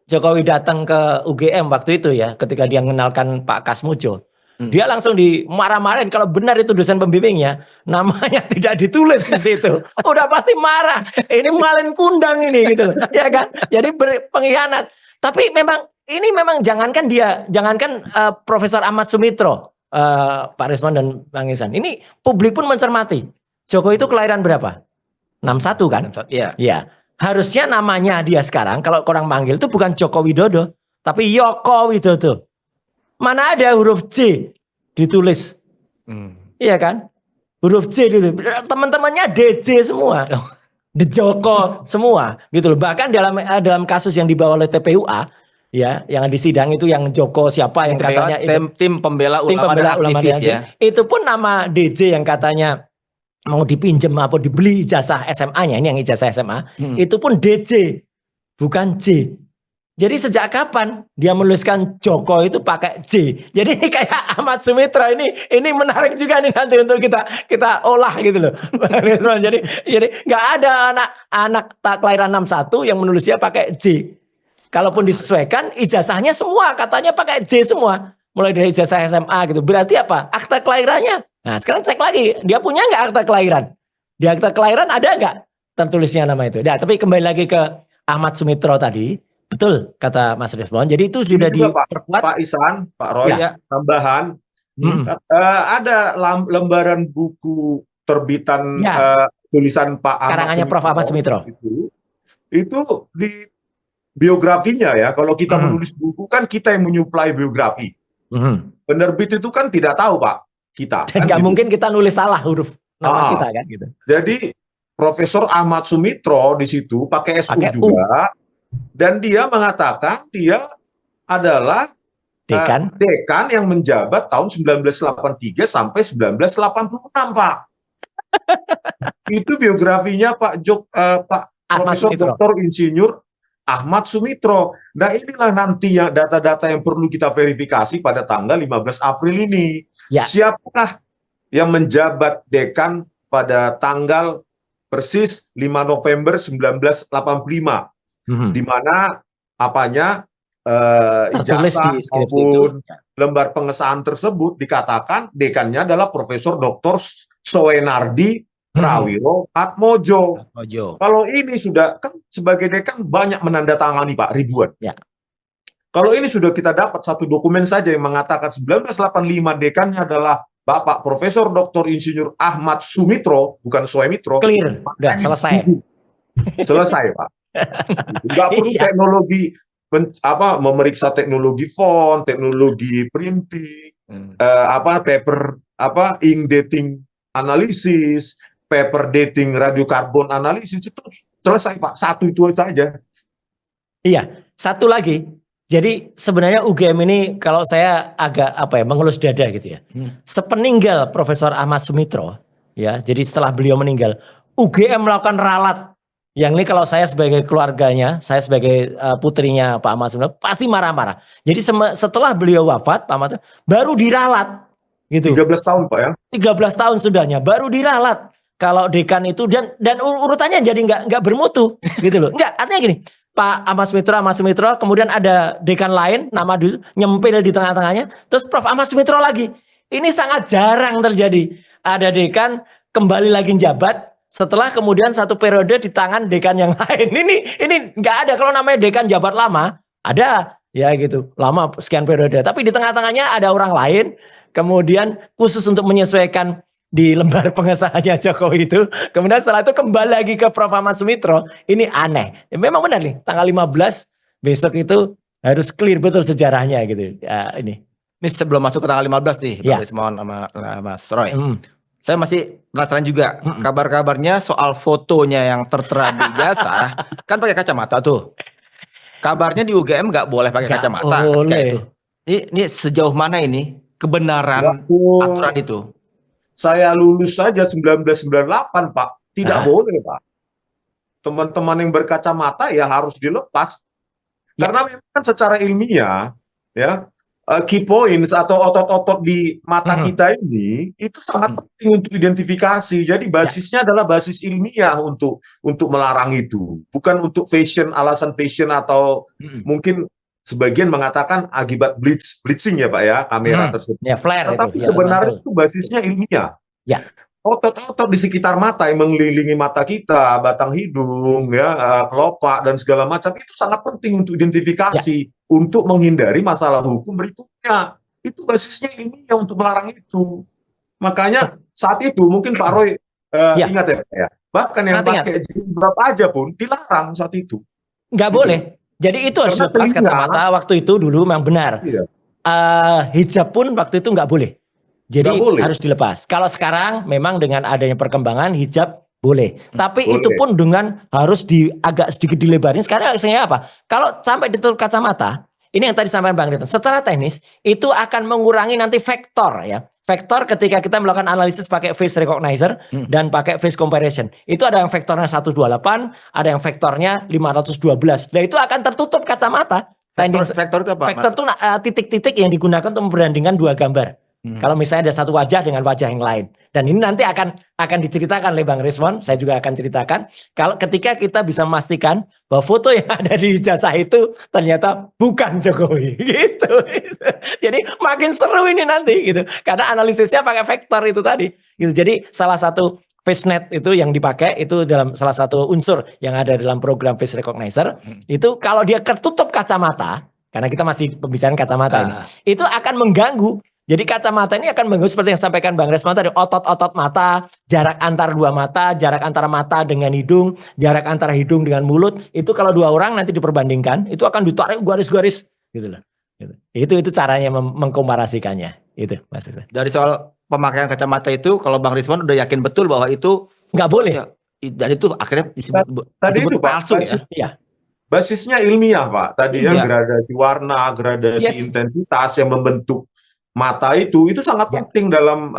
Jokowi datang ke UGM waktu itu ya, ketika dia mengenalkan Pak Kasmujo, dia langsung dimarah-marahin kalau benar itu dosen pembimbingnya, namanya tidak ditulis di situ. Udah pasti marah. Ini malin kundang ini gitu, ya kan? Jadi pengkhianat. Tapi memang jangankan Profesor Ahmad Sumitro, Pak Rismon dan Bang Isan. Ini publik pun mencermati. Jokowi itu kelahiran berapa? 61 kan? Iya. Ya. Harusnya namanya dia sekarang kalau orang panggil itu bukan Joko Widodo, tapi Yoko Widodo. Mana ada huruf J ditulis? Iya kan? Huruf J ditulis. Teman-temannya DJ semua. The Joko semua gitu loh. Bahkan dalam kasus yang dibawa oleh TPUA ya, yang di sidang itu yang Joko siapa yang katanya tim pembela ulama dan aktivis ya. Itu pun nama DJ yang katanya mau dipinjem apa dibeli ijazah SMA-nya, ini yang ijazah SMA, itu pun DJ, bukan J. Jadi sejak kapan dia menuliskan Joko itu pakai J? Jadi ini kayak Ahmad Sumitro ini menarik juga nih nanti untuk kita olah gitu loh. jadi nggak ada anak kelahiran 61 yang menulisnya pakai J. Kalaupun disesuaikan ijazahnya semua katanya pakai J semua. Mulai dari ijazah SMA gitu. Berarti apa? Akta kelahirannya. Nah sekarang cek lagi. Dia punya nggak akta kelahiran? Di akta kelahiran ada nggak tertulisnya nama itu? Nah, tapi kembali lagi ke Ahmad Sumitro tadi. Betul kata Mas Rismon. Jadi itu sudah diperkuat. Pak Isan, Pak Roy, ya. Tambahan. Ada lembaran buku terbitan tulisan Pak Ahmad karangannya Prof. Ahmad Sumitro. Itu di biografinya ya. Kalau kita menulis buku kan kita yang menyuplai biografi. Penerbit itu kan tidak tahu Pak kita. Dan nggak mungkin kita nulis salah huruf nama kita kan gitu. Jadi Profesor Ahmad Sumitro di situ pakai SU juga. Dan dia mengatakan dia adalah dekan yang menjabat tahun 1983 sampai 1986 Pak. Itu biografinya Pak Ahmad Profesor Sumitro. Dr. Insinyur Ahmad Sumitro. Nah, inilah nanti yang data-data yang perlu kita verifikasi pada tanggal 15 April ini. Ya. Siapakah yang menjabat dekan pada tanggal persis 5 November 1985, di mana apanya Tertulis ijazah di skripsi maupun itu. lembar pengesahan tersebut dikatakan dekannya adalah Profesor Dr. Soenardi Prawiro Atmojo. Ojo. Kalau ini sudah, kan sebagai dekan banyak menandatangani Pak, ribuan. Ya. Kalau ini sudah kita dapat satu dokumen saja yang mengatakan 1985 dekannya adalah Bapak Profesor Dr. Insinyur Ahmad Sumitro, bukan Soemitro. Clear, udah selesai. Selesai Pak. Nggak perlu Iya. teknologi memeriksa teknologi font, teknologi printing, paper ink dating analisis, paper dating radiokarbon analisis, itu selesai Pak. Satu itu saja. Iya, satu lagi. Jadi sebenarnya UGM ini kalau saya agak mengelus dada gitu ya. Sepeninggal Profesor Ahmad Sumitro, ya. Jadi setelah beliau meninggal, UGM melakukan ralat. Yang ini kalau saya sebagai keluarganya, saya sebagai putrinya Pak Ahmad Sumitro pasti marah-marah. Jadi setelah beliau wafat, Pak Ahmad baru diralat gitu. 13 tahun Pak ya. 13 tahun sudahnya baru diralat. Kalau dekan itu dan urutannya jadi nggak bermutu gitu loh. Enggak, artinya gini, Pak Ahmad Sumitro, kemudian ada dekan lain nama nyempil di tengah-tengahnya, terus Prof Ahmad Sumitro lagi. Ini sangat jarang terjadi. Ada dekan kembali lagi jabat setelah kemudian satu periode di tangan dekan yang lain. Ini nggak ada. Kalau namanya dekan jabat lama, ada ya gitu, lama sekian periode. Tapi di tengah-tengahnya ada orang lain, kemudian khusus untuk menyesuaikan di lembar pengesahannya Jokowi itu, kemudian setelah itu kembali lagi ke Prof Ahmad Sumitro. Ini aneh. Ya, memang benar nih, tanggal 15 besok itu harus clear betul sejarahnya gitu. Ya, ini sebelum masuk ke tanggal 15 nih, Ya. Bang Rismon sama Mas Roy. Saya masih penasaran juga kabar-kabarnya soal fotonya yang tertera di ijazah, kan pakai kacamata tuh. Kabarnya di UGM nggak boleh pakai Nggak kacamata ketika boleh. itu. Ini sejauh mana ini kebenaran Waktu aturan itu? saya lulus saja 1998 Pak, tidak boleh Pak. Teman-teman yang berkacamata ya harus dilepas. Ya. Karena memang kan secara ilmiah ya, key points atau otot-otot di mata kita ini itu sangat penting untuk identifikasi. Jadi basisnya adalah basis ilmiah untuk melarang itu, bukan untuk alasan fashion atau mungkin sebagian mengatakan akibat blitzing ya Pak ya, kamera tersebut. Ya, flare Tetapi itu. Ya, sebenarnya itu basisnya ilmiah. Ya. Otot-otot di sekitar mata yang mengelilingi mata kita, batang hidung, ya, kelopak dan segala macam itu sangat penting untuk identifikasi, untuk menghindari masalah hukum berikutnya. Itu basisnya ilmiah untuk melarang itu. Makanya saat itu mungkin Pak Roy ingat ya Pak ya, bahkan yang pakai jilbab aja pun dilarang saat itu. Nggak boleh. Jadi itu harus lepas kacamata waktu itu dulu memang benar. Iya. Hijab pun waktu itu nggak boleh. Jadi harus dilepas. Kalau sekarang memang dengan adanya perkembangan hijab boleh. Tapi boleh. itu pun dengan harus agak sedikit dilebarin. Sekarang aksesnya apa? Kalau sampai ditutup kacamata, ini yang tadi sampaikan Bang Ridwan, secara teknis itu akan mengurangi nanti vektor ya. Vektor ketika kita melakukan analisis pakai face recognizer dan pakai face comparison. Itu ada yang vektornya 128, ada yang vektornya 512. Nah itu akan tertutup kacamata. Vektor itu apa? Vektor itu titik-titik yang digunakan untuk membandingkan dua gambar. Kalau misalnya ada satu wajah dengan wajah yang lain. Dan ini nanti akan diceritakan oleh Bang Rismon, saya juga akan ceritakan. Kalau ketika kita bisa memastikan bahwa foto yang ada di ijazah itu ternyata bukan Jokowi. Gitu. Jadi makin seru ini nanti gitu. Karena analisisnya pakai vektor itu tadi. Gitu. Jadi salah satu FaceNet itu yang dipakai itu dalam salah satu unsur yang ada dalam program Face Recognizer. Itu kalau dia tertutup kacamata, karena kita masih pembicaraan kacamata ini, itu akan mengganggu. Jadi kacamata ini akan mengganggu seperti yang sampaikan Bang Resman tadi, otot-otot mata, jarak antar dua mata, jarak antara mata dengan hidung, jarak antara hidung dengan mulut, itu kalau dua orang nanti diperbandingkan, itu akan ditarik garis-garis gitu loh. Itu caranya mengkomparasikannya. Itu Mas. Dari soal pemakaian kacamata itu, kalau Bang Rismon udah yakin betul bahwa itu nggak boleh. Dan itu akhirnya disebut palsu ya. Iya. Basisnya ilmiah Pak. Tadi ya gradasi warna, gradasi intensitas yang membentuk mata itu sangat penting dalam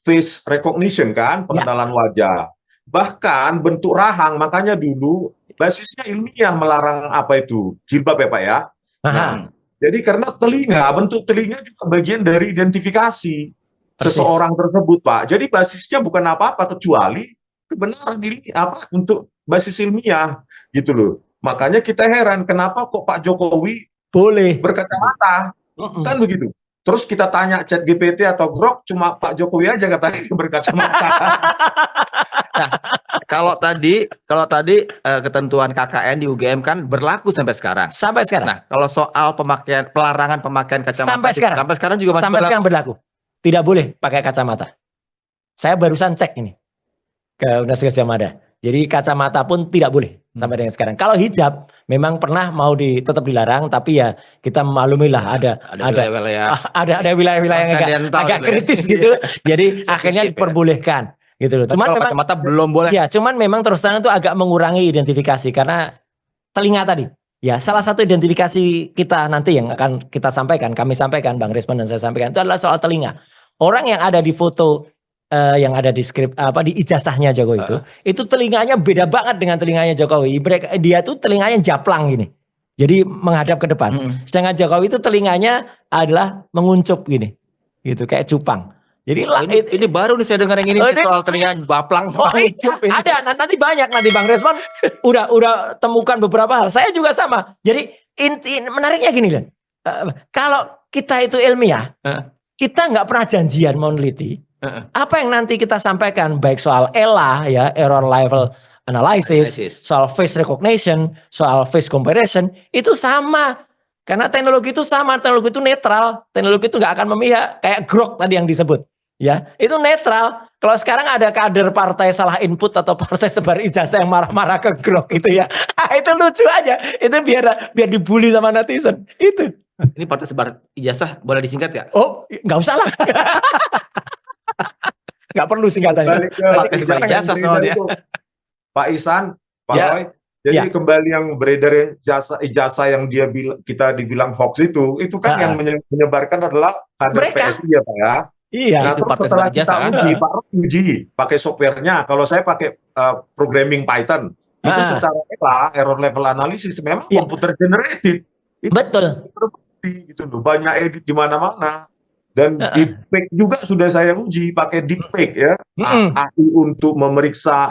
face recognition kan, pengenalan wajah. Bahkan bentuk rahang, makanya dulu basisnya ilmiah melarang apa itu jilbab ya Pak ya. Nah, jadi karena bentuk telinga juga bagian dari identifikasi seseorang tersebut Pak. Jadi basisnya bukan apa-apa kecuali kebenaran untuk basis ilmiah gitu loh. Makanya kita heran kenapa kok Pak Jokowi boleh berkacamata, kan begitu. Terus kita tanya ChatGPT atau Grok, cuma Pak Jokowi aja katanya berkacamata. Nah, kalau tadi ketentuan KKN di UGM kan berlaku sampai sekarang. Sampai sekarang. Nah, kalau soal pelarangan pemakaian kacamata sampai sekarang juga masih sekarang berlaku. Tidak boleh pakai kacamata. Saya barusan cek ini ke Universitas Gadjah Mada. Jadi kacamata pun tidak boleh sampai dengan sekarang. Kalau hijab memang pernah mau tetap dilarang, tapi ya kita maklumilah ada wilayah-wilayah yang agak kritis gitu. Jadi akhirnya diperbolehkan gitu loh. Cuman memang kacamata belum boleh. Ya, cuman memang terus terang itu agak mengurangi identifikasi karena telinga tadi. Ya, salah satu identifikasi kita nanti yang akan kita sampaikan, kami sampaikan, Bang Resmond dan saya sampaikan itu adalah soal telinga. Orang yang ada di foto yang ada di skrip di ijazahnya Jokowi itu telinganya beda banget dengan telinganya Jokowi. Dia tuh telinganya japlang gini. Jadi menghadap ke depan. Sedangkan Jokowi itu telinganya adalah menguncup gini. Gitu kayak cupang. Jadi ini baru nih saya dengar yang ini soal telinga baplang sama uncup ini. Ada nanti banyak nanti Bang Resmond udah temukan beberapa hal. Saya juga sama. Jadi menariknya gini loh. Kalau kita itu ilmiah, kita nggak pernah janjian mau neliti. Apa yang nanti kita sampaikan baik soal ELA ya, error level analysis, soal face recognition, soal face comparison itu sama. Karena teknologi itu sama, teknologi itu netral, teknologi itu nggak akan memihak kayak Grok tadi yang disebut. Ya, itu netral. Kalau sekarang ada kader partai salah input atau partai sebar ijazah yang marah-marah ke Grok gitu ya. Itu lucu aja. Itu biar dibully sama netizen. Itu. Ini partai sebar ijazah boleh disingkat ya? Oh, nggak usah lah. Nggak perlu singkatannya. Partai sebar ijazah soalnya. Pak Ihsan, Pak Roy. Jadi kembali yang beredar ijazah yang kita dibilang hoax itu kan yang menyebarkan adalah kader PSI ya Pak ya. Iya, nah, terus setelah kita uji, Pak Roy uji pakai softwarenya. Kalau saya pakai programming Python, itu secara error level analysis memang computer generated. Betul. Gitu loh, banyak edit di mana-mana. Dan deepfake juga sudah saya uji pakai deepfake ya. AI untuk memeriksa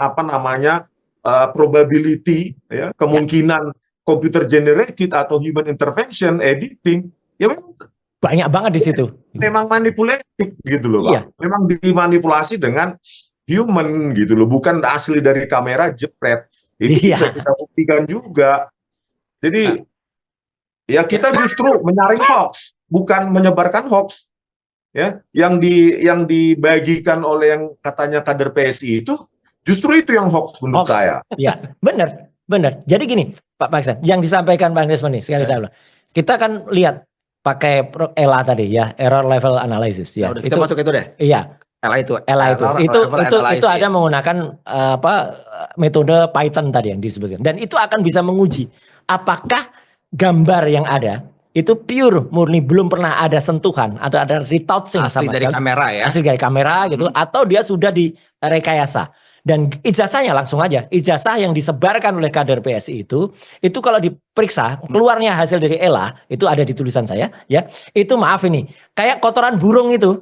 probability ya, kemungkinan computer generated atau human intervention editing ya memang banyak banget di situ. Memang manipulatif gitu loh Pak. Memang dimanipulasi dengan human gitu loh, bukan asli dari kamera jepret. Itu bisa kita buktikan juga. Jadi ya kita justru menyaring hoax, bukan menyebarkan hoax. Ya, yang dibagikan oleh yang katanya kader PSI itu justru itu yang hoax menurut saya. Iya, benar. Jadi gini, Pak Paksan, yang disampaikan Bang Resmond nih, sekali saya ulang. Kita kan lihat pakai ELA tadi ya, error level analysis ya. Nah, kita masuk itu deh. Iya. ELA itu ada menggunakan metode Python tadi yang disebutkan. Dan itu akan bisa menguji apakah gambar yang ada itu pure murni belum pernah ada sentuhan atau ada retouching asli sama dari sekali. Kamera ya. Asli dari kamera gitu atau dia sudah direkayasa. Dan ijazahnya langsung aja, ijazah yang disebarkan oleh kader PSI itu kalau diperiksa keluarnya hasil dari ELA itu ada di tulisan saya ya, itu maaf ini kayak kotoran burung itu.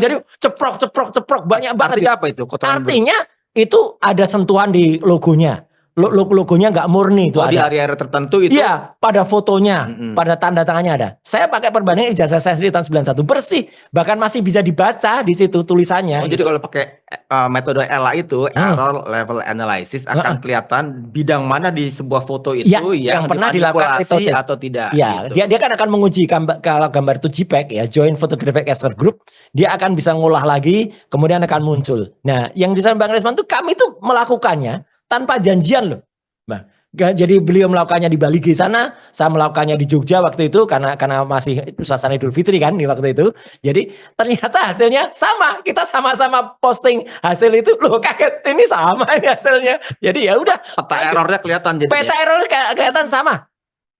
Jadi ceprok banyak banget. Artinya apa itu kotoran burung? Artinya itu ada sentuhan di logonya. Logonya nggak murni itu di ada. area-area tertentu itu. Iya, pada fotonya, pada tanda tangannya ada. Saya pakai perbandingan ijazah saya sendiri tahun 91 bersih, bahkan masih bisa dibaca di situ tulisannya. Jadi kalau pakai metode ELA itu error level analysis akan kelihatan bidang mana di sebuah foto itu yang pernah dilakukan atau tidak. Ya, gitu. dia kan akan menguji kalau gambar itu JPEG ya, Joint Photographic Expert Group, dia akan bisa ngolah lagi, kemudian akan muncul. Nah, yang disampaikan Bang Resmond itu kami tuh melakukannya tanpa janjian loh. Nah, jadi beliau melakukannya di Bali di sana, saya melakukannya di Jogja waktu itu karena masih suasana Idul Fitri kan di waktu itu. Jadi ternyata hasilnya sama. Kita sama-sama posting hasil itu, loh kaget ini sama ini hasilnya. Jadi ya udah. Peta errornya kelihatan jadinya. Peta errornya kelihatan sama.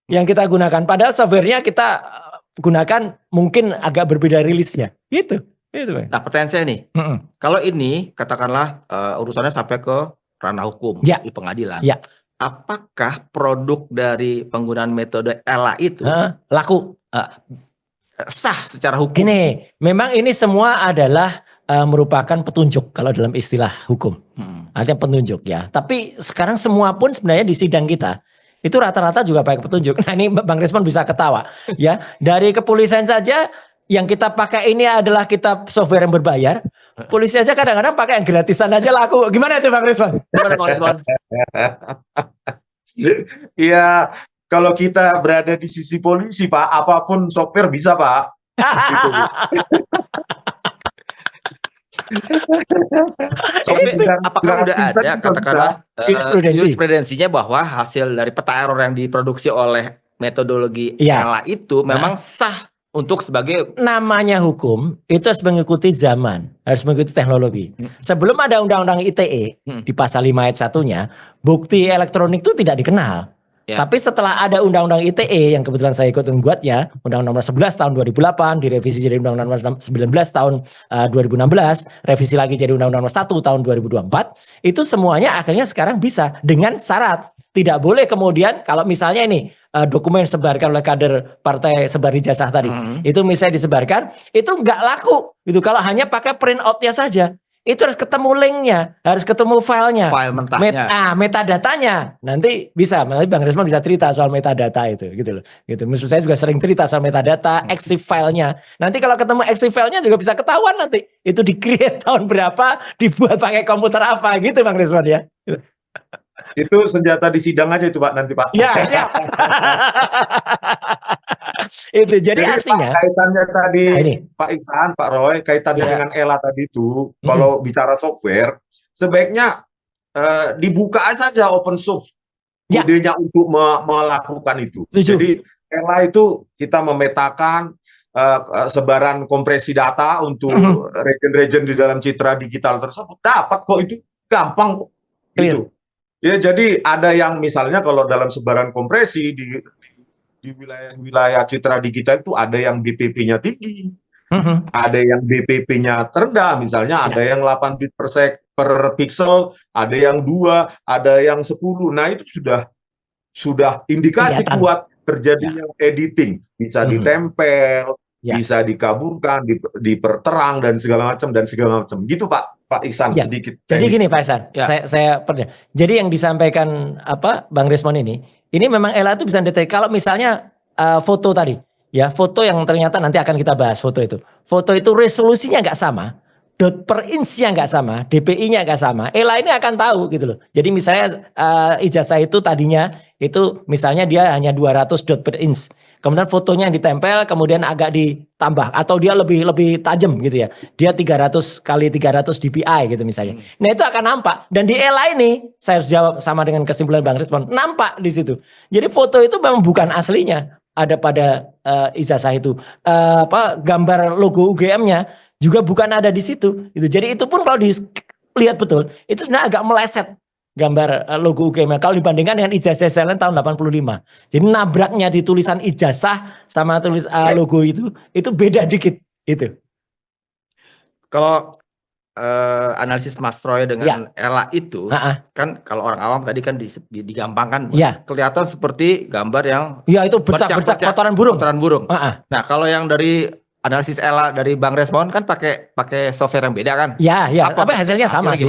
Yang kita gunakan padahal softwarenya kita gunakan mungkin agak berbeda rilisnya. Gitu. Itu, Bang. Nah, pertanyaan saya nih, kalau ini katakanlah urusannya sampai ke ranah hukum Ya. di pengadilan, Ya. apakah produk dari penggunaan metode ELA itu Laku. sah secara hukum? Gini, memang ini semua adalah merupakan petunjuk kalau dalam istilah hukum. Artinya petunjuk ya. Tapi sekarang semua pun sebenarnya di sidang kita itu rata-rata juga pakai petunjuk. Nah, ini Bang Rismon bisa ketawa ya. Dari kepolisian saja yang kita pakai ini adalah kita software yang berbayar. Polisi aja kadang-kadang pakai yang gratisan aja laku. Gimana itu Bang Rismon? Gimana Bang Rismon? Iya, kalau kita berada di sisi polisi, Pak, apapun software bisa, Pak. Gitu. Tapi apakah udah ada katakanlah jurisprudensinya bahwa hasil dari peta error yang diproduksi oleh metodologi ELA itu memang sah untuk sebagai, namanya hukum itu harus mengikuti zaman, harus mengikuti teknologi. Sebelum ada undang-undang ITE di pasal 5 ayat 1-nya, bukti elektronik itu tidak dikenal. Tapi setelah ada undang-undang ITE yang kebetulan saya ikut membuatnya, Undang-Undang Nomor 11 tahun 2008 direvisi jadi Undang-Undang Nomor 19 tahun 2016, revisi lagi jadi Undang-Undang Nomor 1 tahun 2024, itu semuanya akhirnya sekarang bisa dengan syarat tidak boleh kemudian kalau misalnya ini dokumen disebarkan oleh kader partai sebar ijazah tadi, itu misalnya disebarkan, itu nggak laku, itu kalau hanya pakai print outnya saja. Itu harus ketemu linknya, harus ketemu filenya, file mentahnya, metadatanya. Nanti bisa, nanti Bang Rismon bisa cerita soal metadata itu, gitu loh. Gitu. Maksud saya juga sering cerita soal metadata, EXIF filenya. Nanti kalau ketemu EXIF filenya juga bisa ketahuan nanti itu di-create tahun berapa, dibuat pakai komputer apa, gitu Bang Rismon ya. Itu senjata di sidang aja itu Pak nanti Pak. Ya siap. Itu jadi artinya Pak, kaitannya tadi ini. Pak Ihsan, Pak Roy, kaitannya dengan ELA tadi itu, kalau bicara software, sebaiknya dibuka saja open source idenya untuk melakukan itu. Jadi ELA itu kita memetakan sebaran kompresi data untuk region-region di dalam citra digital tersebut. Dapat kok itu, gampang kok. Gitu. Ya, jadi ada yang misalnya kalau dalam sebaran kompresi di wilayah citra digital itu ada yang BPP-nya tinggi, ada yang BPP-nya terendah, misalnya ada yang 8 bit per pixel, ada yang 2, ada yang 10. Nah, itu sudah indikasi kuat terjadinya editing, bisa ditempel, bisa dikaburkan, diperterang dan segala macam Gitu Pak Ihsan sedikit. Jadi gini Pak Ihsan, saya percaya. Jadi yang disampaikan Bang Rismon ini memang ELA itu bisa detek. Kalau misalnya foto tadi, ya foto yang ternyata nanti akan kita bahas foto itu. Foto itu resolusinya nggak sama, dot per inch-nya nggak sama, DPI-nya nggak sama. ELA ini akan tahu gitu loh. Jadi misalnya ijazah itu tadinya itu misalnya dia hanya 200 dot per inch. Kemudian fotonya yang ditempel kemudian agak ditambah atau dia lebih tajam gitu ya. Dia 300 kali 300 dpi gitu misalnya. Nah, itu akan nampak dan di ELA ini saya harus jawab sama dengan kesimpulan Bang Rismon, nampak di situ. Jadi foto itu memang bukan aslinya ada pada ijazah itu. Gambar logo UGM-nya juga bukan ada di situ. Gitu. Jadi itu pun kalau dilihat betul, itu sebenarnya agak meleset gambar logo UGM kalau dibandingkan dengan ijazah saya tahun 85. Jadi nabraknya di tulisan ijazah sama tulis logo itu beda dikit itu. Kalau analisis Mas Roy dengan ELA itu kan kalau orang awam tadi kan digampangkan kelihatan seperti gambar yang itu bercak-bercak kotoran burung. Nah, kalau yang dari analisis ELA dari Bang Rismon kan pakai software yang beda kan? Tapi hasilnya sama sih.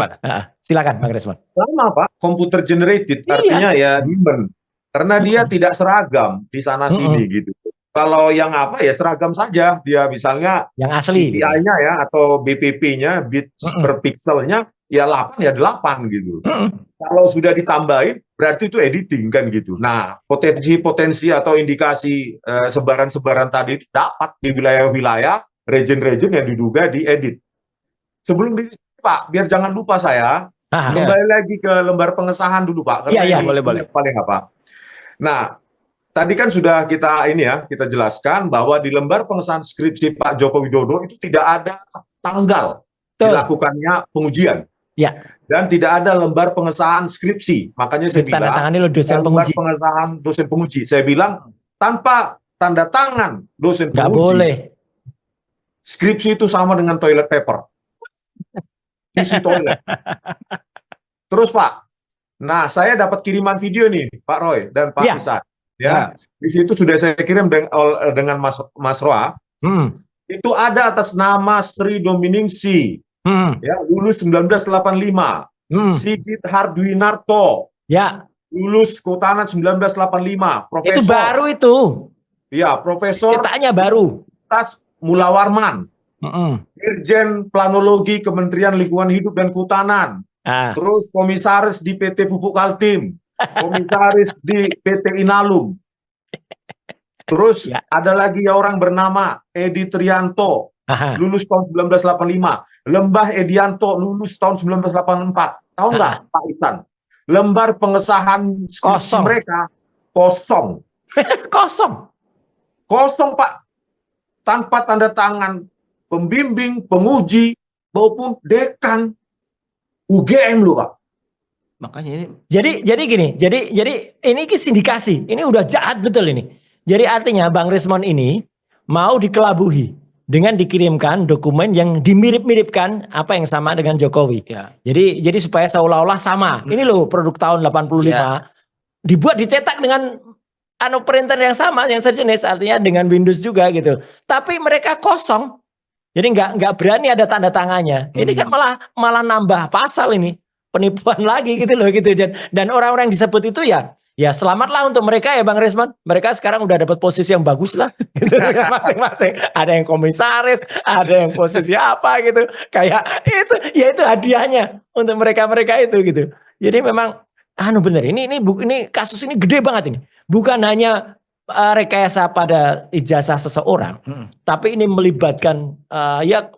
Silakan Bang Rismon. Sama Pak, computer generated artinya ya human. Karena dia tidak seragam di sana sini gitu. Kalau yang seragam saja, dia misalnya yang asli DPI-nya ya atau BPP-nya bit per pixelnya ya 8 ya 8 gitu. Kalau sudah ditambahin berarti itu editing kan gitu. Nah, potensi atau indikasi sebaran-sebaran tadi itu dapat di wilayah-wilayah, region-region yang diduga diedit. Sebelum Pak, biar jangan lupa saya kembali lagi ke lembar pengesahan dulu Pak. Iya, boleh. Paling apa? Nah, tadi kan sudah kita jelaskan bahwa di lembar pengesahan skripsi Pak Joko Widodo itu tidak ada tanggal dilakukannya pengujian. Dan tidak ada lembar pengesahan skripsi. Makanya saya bilang lembar pengesahan dosen penguji. Saya bilang tanpa tanda tangan dosen penguji. Nggak boleh. skripsi itu sama dengan toilet paper. Isi toilet. Terus Pak, nah saya dapat kiriman video nih Pak Roy dan Pak Ya. Isan. Ya. Ya, di situ sudah saya kirim dengan Mas Roa. Hmm. Itu ada atas nama Sri Dominingsi, Hmm. ya, lulus 1985. Hmm. Sigit Hardwinarto, Ya, lulus Kehutanan 1985. itu Profesor, baru itu. ya, Profesor Cetaknya baru. Tas Mulawarman, Mm-mm. Dirjen Planologi Kementerian Lingkungan Hidup dan Kehutanan, Ah. terus komisaris di PT Pupuk Kaltim, komisaris di PT Inalum. Terus Ya. ada lagi orang bernama Edi Trianto, Aha. lulus tahun 1985. Lembah Edianto, lulus tahun 1984. Tahu nggak Pak Isan? Lembar pengesahan skripsi Kosong. mereka kosong. Kosong. Kosong Pak. Tanpa tanda tangan pembimbing, penguji, maupun dekan UGM loh Pak. Makanya ini Jadi gini, jadi ini sindikasi. Ini udah jahat betul ini. Jadi artinya Bang Rismon ini mau dikelabuhi dengan dikirimkan dokumen yang dimirip-miripkan apa yang sama dengan Jokowi. ya. Jadi supaya seolah-olah sama. Ini loh produk tahun 85 Ya. dibuat dicetak dengan printer yang sama, yang sejenis, artinya dengan Windows juga gitu. Tapi mereka kosong. Jadi nggak berani ada tanda tangannya. Ini kan malah nambah pasal ini. Penipuan lagi gitu loh gitu. Dan orang-orang yang disebut itu ya selamatlah untuk mereka ya Bang Rismon. Mereka sekarang udah dapat posisi yang bagus lah gitu, masing-masing. Ada yang komisaris, ada yang posisi apa gitu. Kayak itu hadiahnya untuk mereka-mereka itu gitu. Jadi memang bener ini kasus ini gede banget ini. Bukan hanya rekayasa pada ijazah seseorang, tapi ini melibatkan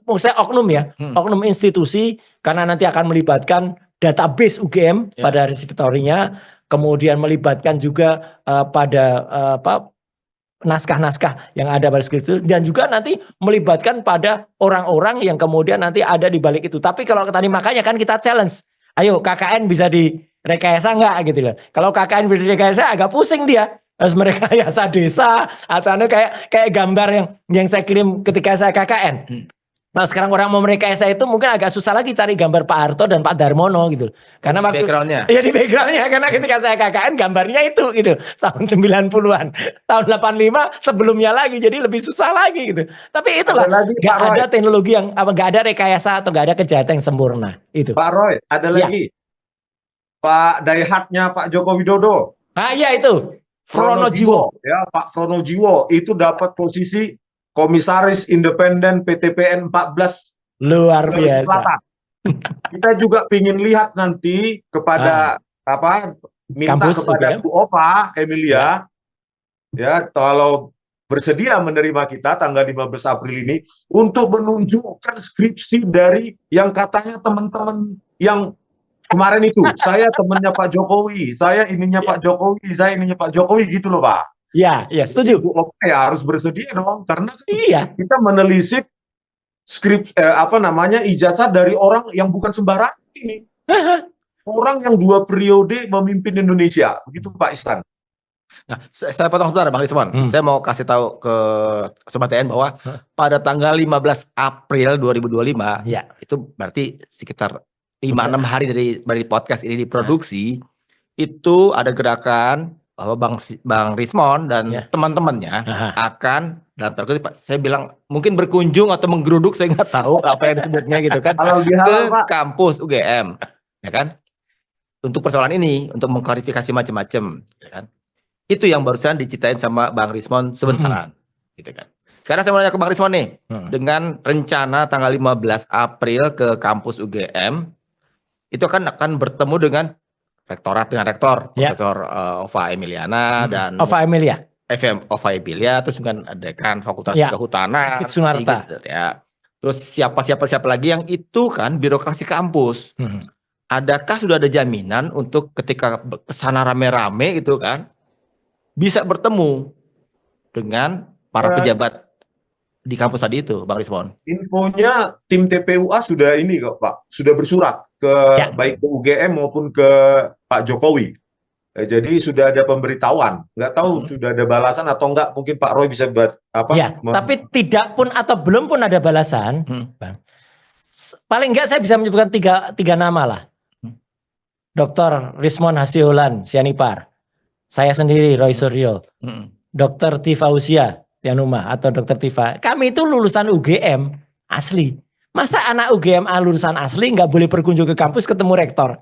maksudnya oknum ya, oknum institusi, karena nanti akan melibatkan database UGM pada repositorinya, kemudian melibatkan juga pada naskah-naskah yang ada pada skrip itu, dan juga nanti melibatkan pada orang-orang yang kemudian nanti ada di balik itu. Tapi kalau tadi makanya kan kita challenge, ayo KKN bisa direkayasa nggak gitu loh. Kalau KKN bisa direkayasa agak pusing dia. Harus merekayasa desa atau kayak gambar yang saya kirim ketika saya KKN. Nah sekarang orang mau merekayasa itu mungkin agak susah lagi cari gambar Pak Harto dan Pak Darmono gitu. Karena waktu backgroundnya. Iya di backgroundnya, karena ketika saya KKN gambarnya itu gitu. Tahun 90-an. Tahun 85 sebelumnya lagi, jadi lebih susah lagi gitu. Tapi itulah, nggak ada teknologi yang nggak ada rekayasa atau nggak ada kejahatan yang sempurna itu. Pak Roy, ada lagi. Pak Daihatnya Pak Joko Widodo. Iya itu. Fronojiwo. Ya, Pak Fronojiwo itu dapat posisi Komisaris Independen PTPN 14 luar biasa. Kita juga ingin lihat nanti kepada minta Kampus kepada Bu Ova Emilia ya kalau bersedia menerima kita tanggal 15 April ini untuk menunjukkan skripsi dari yang katanya teman-teman yang kemarin itu, saya temannya Pak Jokowi, saya ininya Pak Jokowi, saya ininya Pak Jokowi gitu loh Pak. Iya, setuju. Oke, harus bersedia dong, karena kita menelisik skrip ijazah dari orang yang bukan sembarang ini. Orang yang 2 periode memimpin Indonesia, begitu Pak Istan. Nah, saya potong sebentar Bang Rismon. Saya mau kasih tahu ke Sobat TN bahwa pada tanggal 15 April 2025, itu berarti sekitar 5-6 hari dari podcast ini diproduksi, itu ada gerakan bahwa Bang Rismon dan teman-temannya akan, dalam tanda kutip saya bilang mungkin berkunjung atau menggeruduk, saya nggak tahu apa yang disebutnya gitu kan, ke kampus UGM, ya kan, untuk persoalan ini, untuk mengklarifikasi macam-macam, ya kan. Itu yang barusan diceritain sama Bang Rismon sebentaran, gitu kan. Sekarang saya mau nanya ke Bang Rismon nih, dengan rencana tanggal 15 April ke kampus UGM, itu akan bertemu dengan rektorat, dengan rektor Profesor Ova Emiliana dan Ova Emilia, terus kan dekan Fakultas Kehutanan, ya. Terus siapa lagi yang itu kan birokrasi kampus. Adakah sudah ada jaminan untuk ketika kesana rame-rame gitu kan bisa bertemu dengan para pejabat di kampus tadi itu, Bang Rismon? Infonya tim TPUA sudah ini kok Pak, sudah bersurat ke baik ke UGM maupun ke Pak Jokowi. Jadi sudah ada pemberitahuan. Nggak tahu sudah ada balasan atau enggak. Mungkin Pak Roy bisa Ya, tapi tidak pun atau belum pun ada balasan, Bang. Paling enggak saya bisa menyebutkan tiga nama lah. Dr. Rismon Hasihullan, Sianipar. Saya sendiri, Roy Suryo. Dr. Tifa Usia, Yanuma, atau Dr. Tifa. Kami itu lulusan UGM asli. Masa anak UGM lulusan asli nggak boleh berkunjung ke kampus ketemu rektor?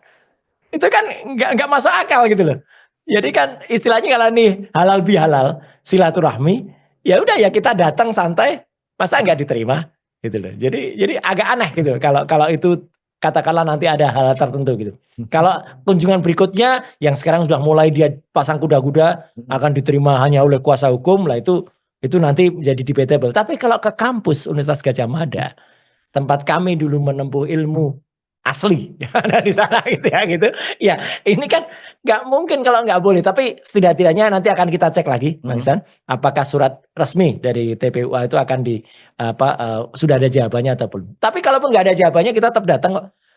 Itu kan nggak masuk akal gitu loh. Jadi kan istilahnya kalau nih halal bihalal silaturahmi, ya udah ya kita datang santai, masa nggak diterima gitu loh. Jadi agak aneh gitu kalau itu katakanlah nanti ada hal tertentu gitu. Kalau kunjungan berikutnya yang sekarang sudah mulai dia pasang kuda-kuda akan diterima hanya oleh kuasa hukum lah, itu nanti jadi debatable. Tapi kalau ke kampus Universitas Gadjah Mada, tempat kami dulu menempuh ilmu asli ada di sana gitu ya gitu. Ya, ini kan nggak mungkin kalau nggak boleh, tapi setidak-tidaknya nanti akan kita cek lagi, Bang Ihsan, apakah surat resmi dari TPUA itu akan sudah ada jawabannya atau belum. Tapi kalaupun nggak ada jawabannya, kita tetap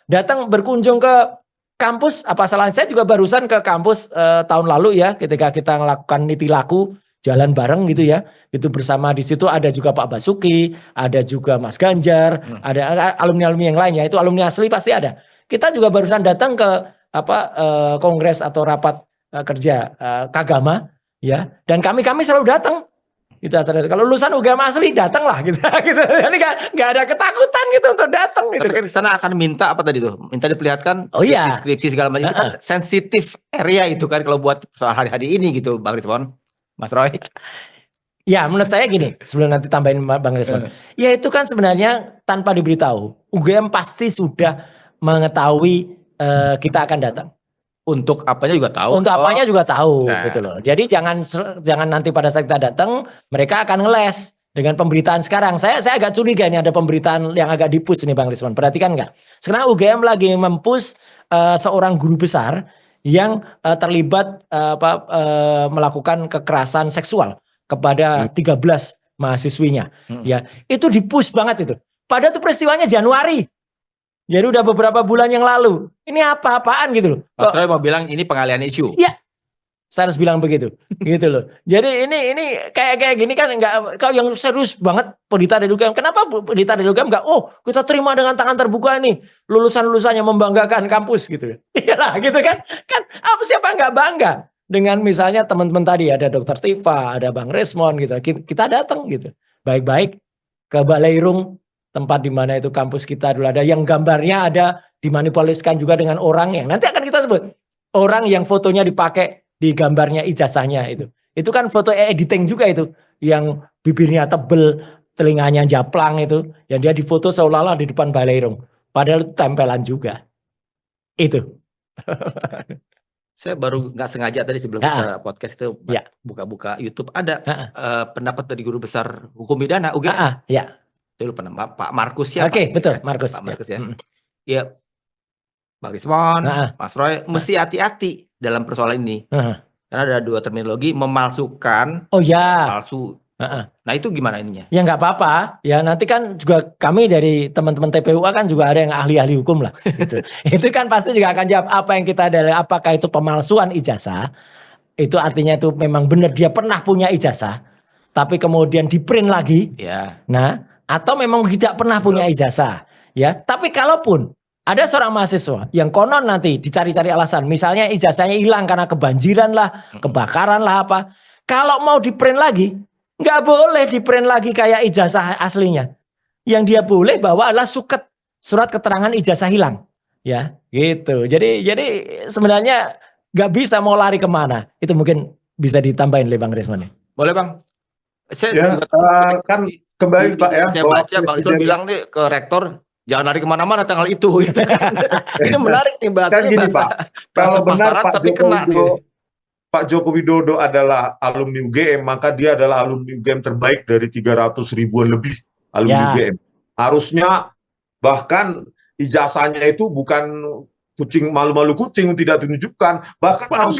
datang berkunjung ke kampus. Apa salahnya? Saya juga barusan ke kampus tahun lalu ya, ketika kita melakukan niti laku jalan bareng gitu ya, itu bersama. Di situ ada juga Pak Basuki, ada juga Mas Ganjar, ada alumni-alumni yang lainnya, itu alumni asli pasti ada. Kita juga barusan datang ke kongres atau rapat kerja Kagama ya, dan kami selalu datang. Gitu, kalau lulusan UGM asli datanglah gitu, gitu. Jadi nggak ada ketakutan gitu untuk datang. Gitu. Tapi kan di sana akan minta apa tadi tuh? Minta diperlihatkan skripsi segala macam. Itu kan sensitif area itu kan kalau buat soal hari-hari ini gitu, Bang Rismon. Mas Roy? Ya, menurut saya gini, sebelum nanti tambahin Bang Rismon. Ya itu kan sebenarnya tanpa diberitahu. UGM pasti sudah mengetahui kita akan datang. Untuk apanya juga tahu. Untuk apanya juga tahu, gitu loh. Jadi jangan nanti pada saat kita datang, mereka akan ngeles dengan pemberitaan sekarang. Saya agak curiga ini ada pemberitaan yang agak dipush nih Bang Rismon. Perhatikan nggak? Sekarang UGM lagi mempush seorang guru besar yang terlibat melakukan kekerasan seksual kepada 13 mahasiswinya. Ya, itu dipush banget itu. Padahal itu peristiwanya Januari. Jadi udah beberapa bulan yang lalu. Ini apa-apaan gitu loh. Mas Roy mau bilang ini pengalihan isu. Ya, saya harus bilang begitu, gitu loh. Jadi ini kayak gini kan nggak, kalau yang serius banget Pendita dari UGM. Kenapa Pendita dari UGM nggak? Oh, kita terima dengan tangan terbuka ini, lulusan-lulusannya membanggakan kampus gitu. Iyalah, gitu kan? Kan apa siapa nggak bangga dengan misalnya teman-teman tadi ada Dr. Tifa, ada Bang Rismon gitu. Kita datang gitu, baik-baik ke Baleirung, tempat di mana itu kampus kita dulu ada, yang gambarnya ada dimanipulasikan juga dengan orang yang nanti akan kita sebut orang yang fotonya dipakai di gambarnya ijazahnya itu. Itu kan foto editing juga itu, yang bibirnya tebel, telinganya japlang itu, yang dia difoto seolah-olah di depan Baleirung. Padahal itu tempelan juga. Itu. Saya baru nggak sengaja tadi sebelum kita podcast itu buka-buka YouTube ada pendapat dari guru besar hukum pidana UGM. Saya lupa nama Pak Markus ya. Oke, betul, Markus. Pak Markus ya. Ya, Bang Rismon, Mas Roy, mesti hati-hati dalam persoalan ini. Karena ada dua terminologi, memalsukan, palsu. Nah itu gimana ininya? Ya nggak apa-apa. Ya nanti kan juga kami dari teman-teman TPUA kan juga ada yang ahli-ahli hukum lah. Gitu. Itu kan pasti juga akan jawab apa yang kita dari apakah itu pemalsuan ijazah. Itu artinya itu memang benar dia pernah punya ijazah, tapi kemudian di print lagi. Ya. Nah, atau memang tidak pernah punya ijazah. Ya, tapi kalaupun ada seorang mahasiswa yang konon nanti dicari-cari alasan, misalnya ijazahnya hilang karena kebanjiran lah, kebakaran lah apa. Kalau mau di print lagi, nggak boleh di print lagi kayak ijazah aslinya. Yang dia boleh bawa adalah surat keterangan ijazah hilang. Ya, gitu. Jadi sebenarnya nggak bisa mau lari kemana. Itu mungkin bisa ditambahin oleh Bang Rismon. Boleh Bang. Saya kan kembali Pak ya. Saya baca Bang Rismon bilang nih ke rektor, jangan lari kemana-mana tanggal itu. Gitu. Ini menarik nih bahasanya. Kan gini Pak, kalau benar Pak Joko Widodo adalah alumni UGM, maka dia adalah alumni UGM terbaik dari 300 ribuan lebih alumni UGM. Harusnya bahkan ijazahnya itu bukan kucing malu-malu kucing tidak tunjukkan, bahkan harus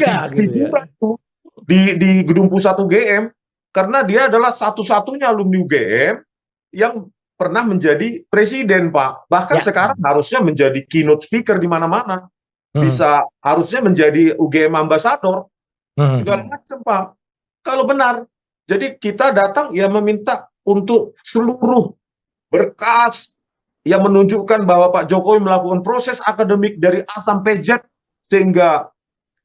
di gedung pusat UGM, karena dia adalah satu-satunya alumni UGM yang pernah menjadi presiden Pak. Bahkan sekarang harusnya menjadi keynote speaker di mana-mana. bisa harusnya menjadi UGM ambassador segala macam, Pak. Kalau benar. Jadi kita datang ya meminta untuk seluruh berkas yang menunjukkan bahwa Pak Jokowi melakukan proses akademik dari A sampai Z sehingga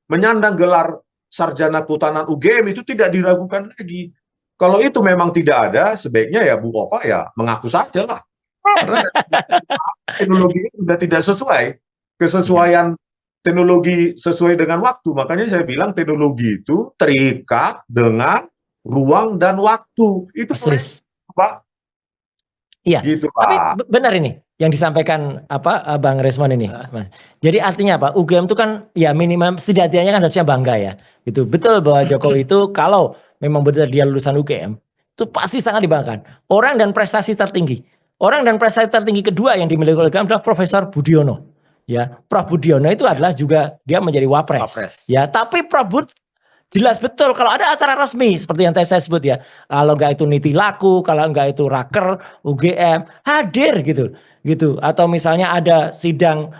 menyandang gelar sarjana kehutanan UGM itu tidak diragukan lagi. Kalau itu memang tidak ada, sebaiknya ya Bu Opa ya mengaku saja lah. Karena teknologinya sudah tidak sesuai. Kesesuaian teknologi sesuai dengan waktu. Makanya saya bilang teknologi itu terikat dengan ruang dan waktu. Itu Persis. Pak. Iya. Gitu, Tapi Pak. benar ini yang disampaikan Bang Resmond ini, Mas. Jadi artinya apa? UGM itu kan ya minimal setidaknya kan harusnya bangga ya. Itu betul bahwa Jokowi itu kalau memang benar dia lulusan UGM itu pasti sangat dibanggakan. Orang dan prestasi tertinggi. Orang dan prestasi tertinggi kedua yang dimiliki oleh UGM adalah Profesor Budiono. Ya, Prof Budiono itu adalah juga dia menjadi wapres. Ya, tapi Prof Bud jelas betul kalau ada acara resmi seperti yang tadi saya sebut ya, kalau enggak itu Niti Laku, kalau enggak itu Raker, UGM hadir gitu, atau misalnya ada sidang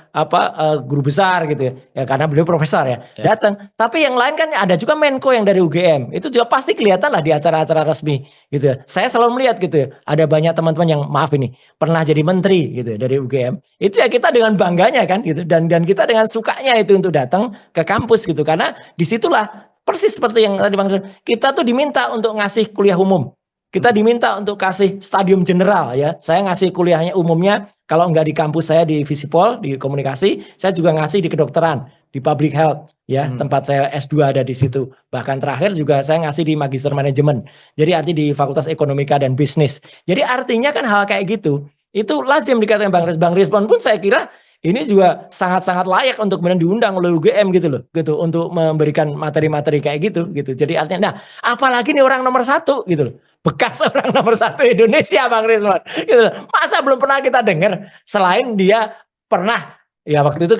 guru besar gitu ya karena beliau profesor ya datang. Tapi yang lain kan ada juga Menko yang dari UGM itu juga pasti kelihatan lah di acara-acara resmi gitu ya. Saya selalu melihat gitu ya, ada banyak teman-teman yang maaf ini pernah jadi menteri gitu ya, dari UGM itu ya kita dengan bangganya kan gitu dan kita dengan sukanya itu untuk datang ke kampus gitu karena disitulah persis seperti yang tadi Bang, kita tuh diminta untuk ngasih kuliah umum. Kita diminta untuk kasih stadium general ya. Saya ngasih kuliahnya umumnya kalau enggak di kampus saya di Visipol, di komunikasi, saya juga ngasih di kedokteran, di public health ya, tempat saya S2 ada di situ. Bahkan terakhir juga saya ngasih di magister manajemen. Jadi arti di Fakultas Ekonomika dan Bisnis. Jadi artinya kan hal kayak gitu. Itu lazim dikatakan Bang Resmond pun saya kira ini juga sangat-sangat layak untuk kemudian diundang oleh UGM gitu loh, gitu untuk memberikan materi-materi kayak gitu. Jadi artinya, nah apalagi nih orang nomor 1 gitu loh, bekas orang nomor 1 Indonesia Bang Resmond, gitu loh. Masa belum pernah kita dengar selain dia pernah ya waktu itu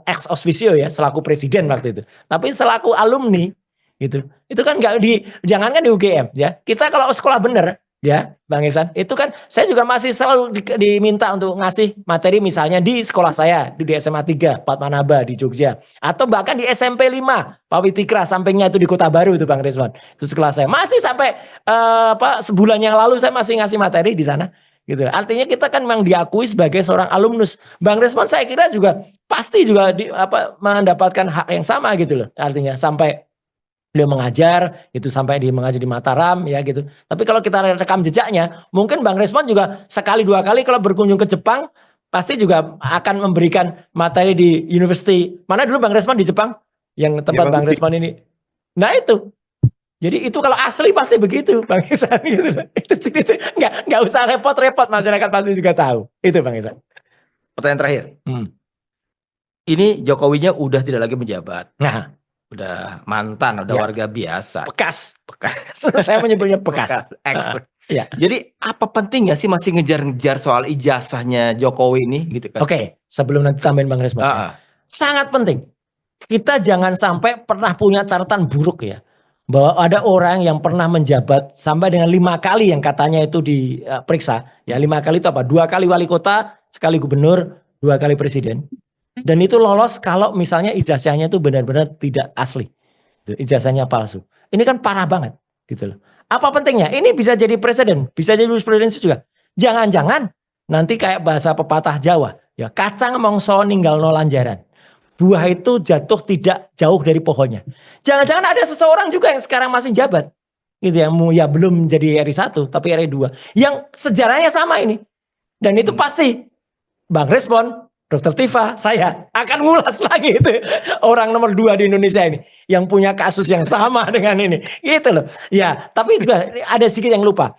ex officio ya selaku presiden waktu itu, tapi selaku alumni gitu, itu kan nggak jangankan di UGM ya, kita kalau sekolah bener. Ya, Bang Ihsan, itu kan saya juga masih selalu diminta untuk ngasih materi misalnya di sekolah saya, di SMA 3, Padmanaba di Jogja. Atau bahkan di SMP 5, Pak Witikra, sampingnya itu di Kota Baru itu Bang Resmond. Itu sekolah saya. Masih sampai sebulan yang lalu saya masih ngasih materi di sana. Gitu. Artinya kita kan memang diakui sebagai seorang alumnus. Bang Resmond saya kira juga pasti juga mendapatkan hak yang sama gitu loh. Artinya sampai beliau mengajar itu sampai mengajar di Mataram ya gitu. Tapi kalau kita rekam jejaknya, mungkin Bang Resmond juga sekali 2 kali kalau berkunjung ke Jepang pasti juga akan memberikan materi di university. Mana dulu Bang Resmond di Jepang? Yang tempat Bang Resmond ini. Nah itu. Jadi itu kalau asli pasti begitu Bang Ihsan gitu. Itu enggak usah repot-repot, masyarakat pasti juga tahu. Itu Bang Ihsan. Pertanyaan terakhir. Ini Jokowinya udah tidak lagi menjabat. Nah, udah mantan, udah warga biasa. Bekas. Saya menyebutnya bekas. Ya. Jadi apa pentingnya sih masih ngejar-ngejar soal ijazahnya Jokowi ini gitu kan? Oke, sebelum nanti tambahin Bang Resmond. Sangat penting. Kita jangan sampai pernah punya catatan buruk ya. Bahwa ada orang yang pernah menjabat sampai dengan 5 kali yang katanya itu diperiksa. Ya 5 kali itu apa? 2 kali wali kota, sekali gubernur, 2 kali presiden. Dan itu lolos kalau misalnya ijazahnya itu benar-benar tidak asli. Ijazahnya palsu. Ini kan parah banget gitu loh. Apa pentingnya? Ini bisa jadi presiden, bisa jadi jurisprudensi juga. Jangan-jangan nanti kayak bahasa pepatah Jawa, ya kacang mongso ninggal no lanjaran. Buah itu jatuh tidak jauh dari pohonnya. Jangan-jangan ada seseorang juga yang sekarang masih jabat. Gitu ya belum jadi RI 1 tapi RI 2 yang sejarahnya sama ini. Dan itu pasti Bang Resmond, Dr. Tifa, saya akan ngulas lagi itu orang nomor 2 di Indonesia ini yang punya kasus yang sama dengan ini, gitu loh. Ya, tapi juga ada sedikit yang lupa.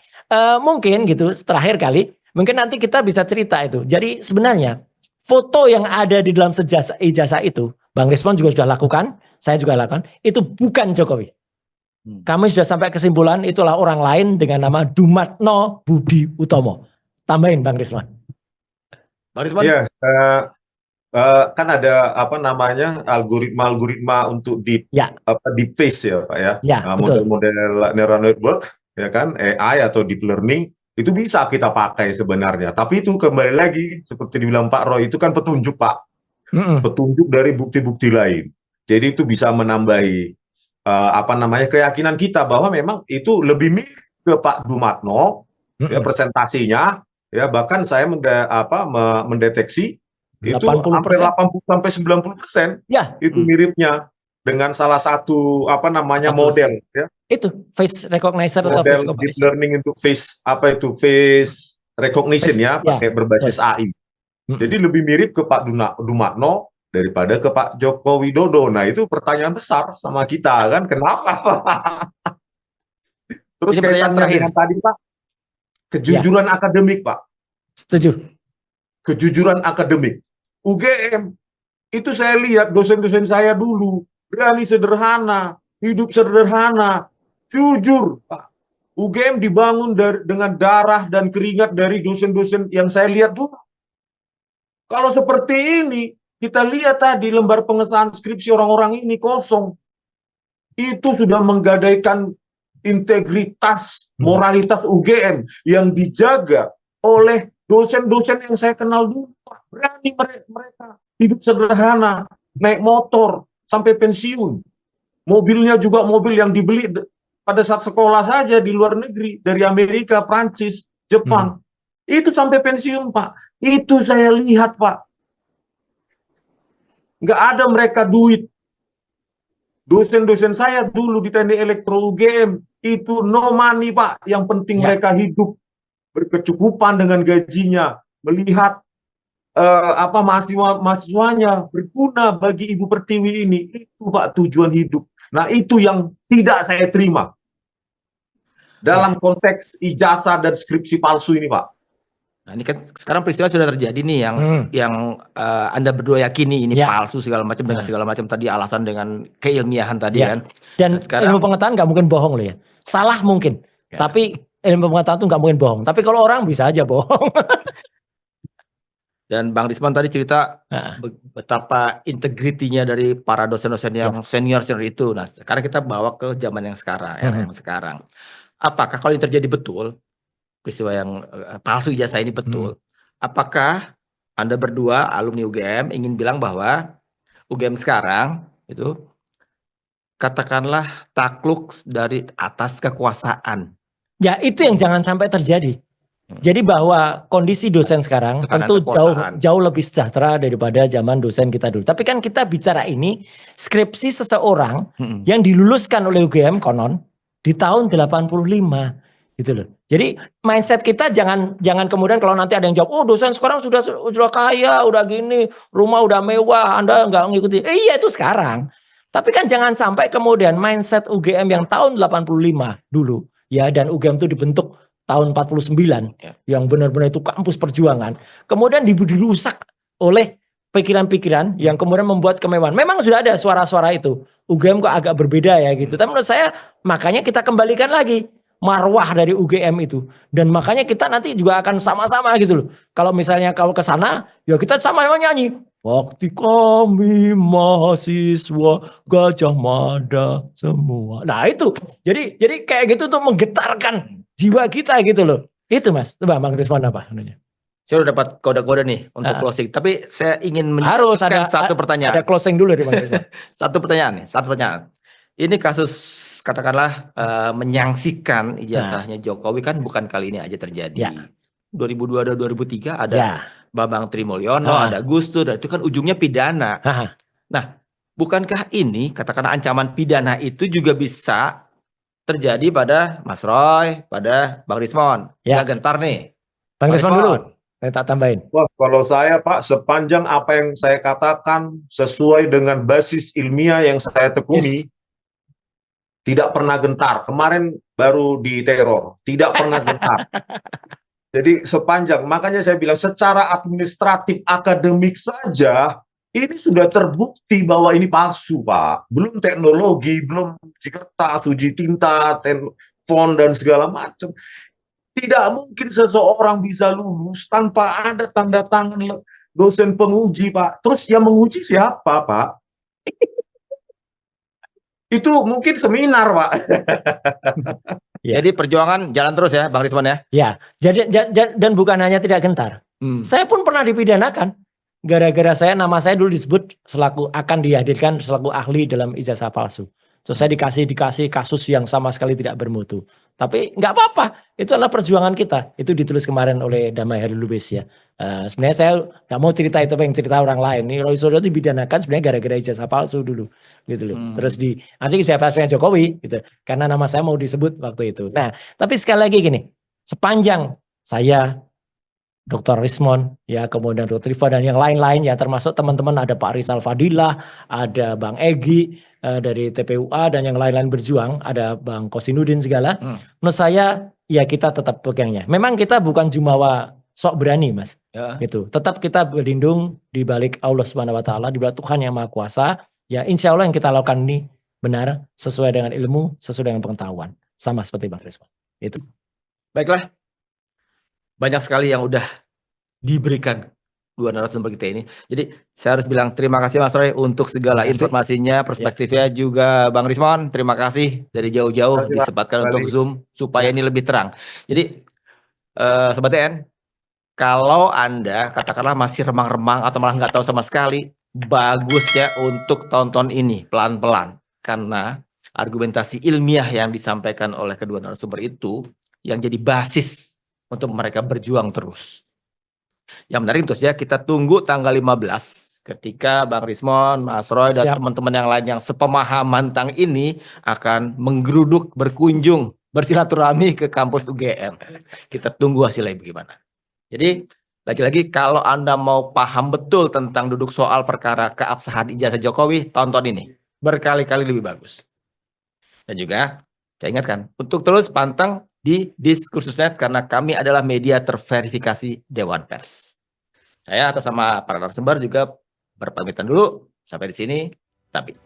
Mungkin gitu terakhir kali, mungkin nanti kita bisa cerita itu. Jadi sebenarnya foto yang ada di dalam ijazah itu, Bang Resmond juga sudah lakukan, saya juga lakukan, itu bukan Jokowi. Kami sudah sampai kesimpulan itulah orang lain dengan nama Dumatno Budi Utomo. Tambahin Bang Resmond. Ya, kan ada algoritma untuk deep face ya Pak ya, model-model neural network ya kan, AI atau deep learning itu bisa kita pakai sebenarnya. Tapi itu kembali lagi seperti dibilang Pak Roy itu kan petunjuk Pak. petunjuk dari bukti-bukti lain. Jadi itu bisa menambahi keyakinan kita bahwa memang itu lebih mirip ke Pak Dumatno ya presentasinya ya, bahkan saya mendeteksi itu hampir 80%. 80 sampai 90% Ya, itu miripnya dengan salah satu model ya, itu face recognizer atau face model deep recognition. learning untuk face recognition ya, Ya, pakai berbasis AI. Jadi lebih mirip ke Pak Dumatno daripada ke Pak Joko Widodo. Nah, itu pertanyaan besar sama kita kan, kenapa? Terus Ini pertanyaan kaitannya terakhir. dengan tadi Pak, kejujuran akademik Pak. Setuju. Kejujuran akademik. UGM, itu saya lihat dosen-dosen saya dulu, berani sederhana, hidup sederhana, jujur Pak. UGM dibangun dengan darah dan keringat dari dosen-dosen yang saya lihat dulu. Kalau seperti ini, kita lihat tadi lembar pengesahan skripsi orang-orang ini kosong. Itu sudah menggadaikan integritas, moralitas UGM yang dijaga oleh dosen-dosen yang saya kenal dulu. Berani mereka hidup sederhana, naik motor sampai pensiun. Mobilnya juga mobil yang dibeli pada saat sekolah saja di luar negeri, dari Amerika, Prancis, Jepang. Itu sampai pensiun Pak. Itu saya lihat Pak. Nggak ada mereka duit. Dosen-dosen saya dulu di Teknik Elektro UGM itu no money Pak. Yang penting mereka hidup berkecukupan dengan gajinya, melihat mahasiswanya berguna bagi Ibu Pertiwi ini. Itu Pak tujuan hidup. Nah, itu yang tidak saya terima dalam konteks ijazah dan skripsi palsu ini Pak. Nah, ini kan sekarang peristiwa sudah terjadi nih yang Anda berdua yakini ini palsu segala macam dengan segala macam tadi alasan dengan keilmiahan tadi kan. Dan sekarang, ilmu pengetahuan nggak mungkin bohong loh ya. Salah mungkin, tapi ilmu pengetahuan itu nggak mungkin bohong. Tapi kalau orang bisa aja bohong. Dan Bang Risman tadi cerita betapa integritinya dari para dosen-dosen yang senior itu. Nah, sekarang kita bawa ke zaman yang sekarang, era yang sekarang. Apakah kalau ini terjadi betul, peristiwa yang palsu ijazah ini betul, apakah Anda berdua alumni UGM ingin bilang bahwa UGM sekarang itu katakanlah takluk dari atas kekuasaan? Ya, itu yang jangan sampai terjadi. Jadi bahwa kondisi dosen sekarang tentu jauh lebih sejahtera daripada zaman dosen kita dulu. Tapi kan kita bicara ini skripsi seseorang yang diluluskan oleh UGM konon di tahun 85 gitu loh. Jadi mindset kita jangan kemudian kalau nanti ada yang jawab, oh dosen sekarang sudah kaya, udah gini, rumah udah mewah, Anda nggak ngikuti. Iya itu sekarang. Tapi kan jangan sampai kemudian mindset UGM yang tahun 85 dulu ya, dan UGM itu dibentuk tahun 49 yang benar-benar itu kampus perjuangan, kemudian dirusak oleh pikiran-pikiran yang kemudian membuat kemewahan. Memang sudah ada suara-suara itu, UGM kok agak berbeda ya gitu. Tapi menurut saya makanya kita kembalikan lagi marwah dari UGM itu, dan makanya kita nanti juga akan sama-sama gitu loh. Kalau misalnya kalau ke sana ya kita sama-sama nyanyi waktu kami mahasiswa Gajah Mada semua. Nah itu jadi kayak gitu tuh menggetarkan jiwa kita gitu loh. Itu Mas. Coba Bang Risman apa? Saya udah dapat kode-kode nih untuk closing. Tapi saya ingin harus ada satu pertanyaan. Ada closing dulu nih Bang Risman. Satu pertanyaan. Ini kasus katakanlah menyangsikan ijazahnya Jokowi kan bukan kali ini aja terjadi. 2002 dan 2003 ada Bambang Trimulyono, ada Gus Dur, itu kan ujungnya pidana. Nah, bukankah ini katakanlah ancaman pidana itu juga bisa terjadi pada Mas Roy, pada Bang Rismon? Ya gentar nih. Bang Rismon dulu, saya tak tambahin. Wah, kalau saya Pak, sepanjang apa yang saya katakan sesuai dengan basis ilmiah yang saya tekuni, tidak pernah gentar. Kemarin baru diteror, tidak pernah gentar. Jadi sepanjang, makanya saya bilang secara administratif akademik saja, ini sudah terbukti bahwa ini palsu, Pak. Belum teknologi, belum uji kertas, uji tinta, font, dan segala macam. Tidak mungkin seseorang bisa lulus tanpa ada tanda tangan dosen penguji, Pak. Terus yang menguji siapa, Pak? Itu mungkin seminar, Pak. Jadi perjuangan jalan terus ya, Bang Risman ya? Ya, dan bukan hanya tidak gentar. Saya pun pernah dipidanakan. gara-gara nama saya dulu disebut akan dihadirkan selaku ahli dalam ijazah palsu. So saya dikasih kasus yang sama sekali tidak bermutu. Tapi nggak apa-apa, itu adalah perjuangan kita. Itu ditulis kemarin oleh Damai Hari Lubis ya. Sebenarnya saya nggak mau cerita itu, pengen cerita orang lain. Ini Roy Suryo dibidanakan sebenarnya gara-gara ijazah palsu dulu, gitu loh. Terus nanti ijazah palsunya Jokowi, gitu. Karena nama saya mau disebut waktu itu. Nah, tapi sekali lagi gini, sepanjang saya Dr. Rismon, ya kemudian Dr. Rifa dan yang lain-lain ya, termasuk teman-teman ada Pak Rizal Fadilah, ada Bang Egy dari TPUA dan yang lain-lain berjuang, ada Bang Kosinudin segala. Menurut saya ya kita tetap pegangnya. Memang kita bukan jumawa sok berani Mas, gitu. Tetap kita berlindung di balik Allah Subhanahu Wa Taala, di balik Tuhan yang Maha Kuasa. Ya insya Allah yang kita lakukan ini benar, sesuai dengan ilmu, sesuai dengan pengetahuan, sama seperti Bang Rismon. Itu. Baiklah. Banyak sekali yang udah diberikan dua narasumber kita ini. Jadi saya harus bilang terima kasih Mas Roy untuk segala informasinya, perspektifnya juga Bang Rismon. Terima kasih dari jauh-jauh disempatkan untuk Zoom supaya ini lebih terang. Jadi Sobat TN, kalau Anda katakanlah masih remang-remang atau malah nggak tahu sama sekali, bagus ya untuk tonton ini pelan-pelan. Karena argumentasi ilmiah yang disampaikan oleh kedua narasumber itu yang jadi basis untuk mereka berjuang terus. Yang menarik tentu saja kita tunggu tanggal 15 ketika Bang Rismon, Mas Roy dan teman-teman yang lain yang sepemahaman tentang ini akan menggeruduk, berkunjung, bersilaturahmi ke kampus UGM. Kita tunggu hasilnya bagaimana. Jadi lagi-lagi kalau Anda mau paham betul tentang duduk soal perkara keabsahan ijazah Jokowi, tonton ini. Berkali-kali lebih bagus. Dan juga saya ingatkan untuk terus pantang di Diskursus.net karena kami adalah media terverifikasi Dewan Pers. Saya atas nama para narasumber juga berpamitan dulu. Sampai di sini. Tapi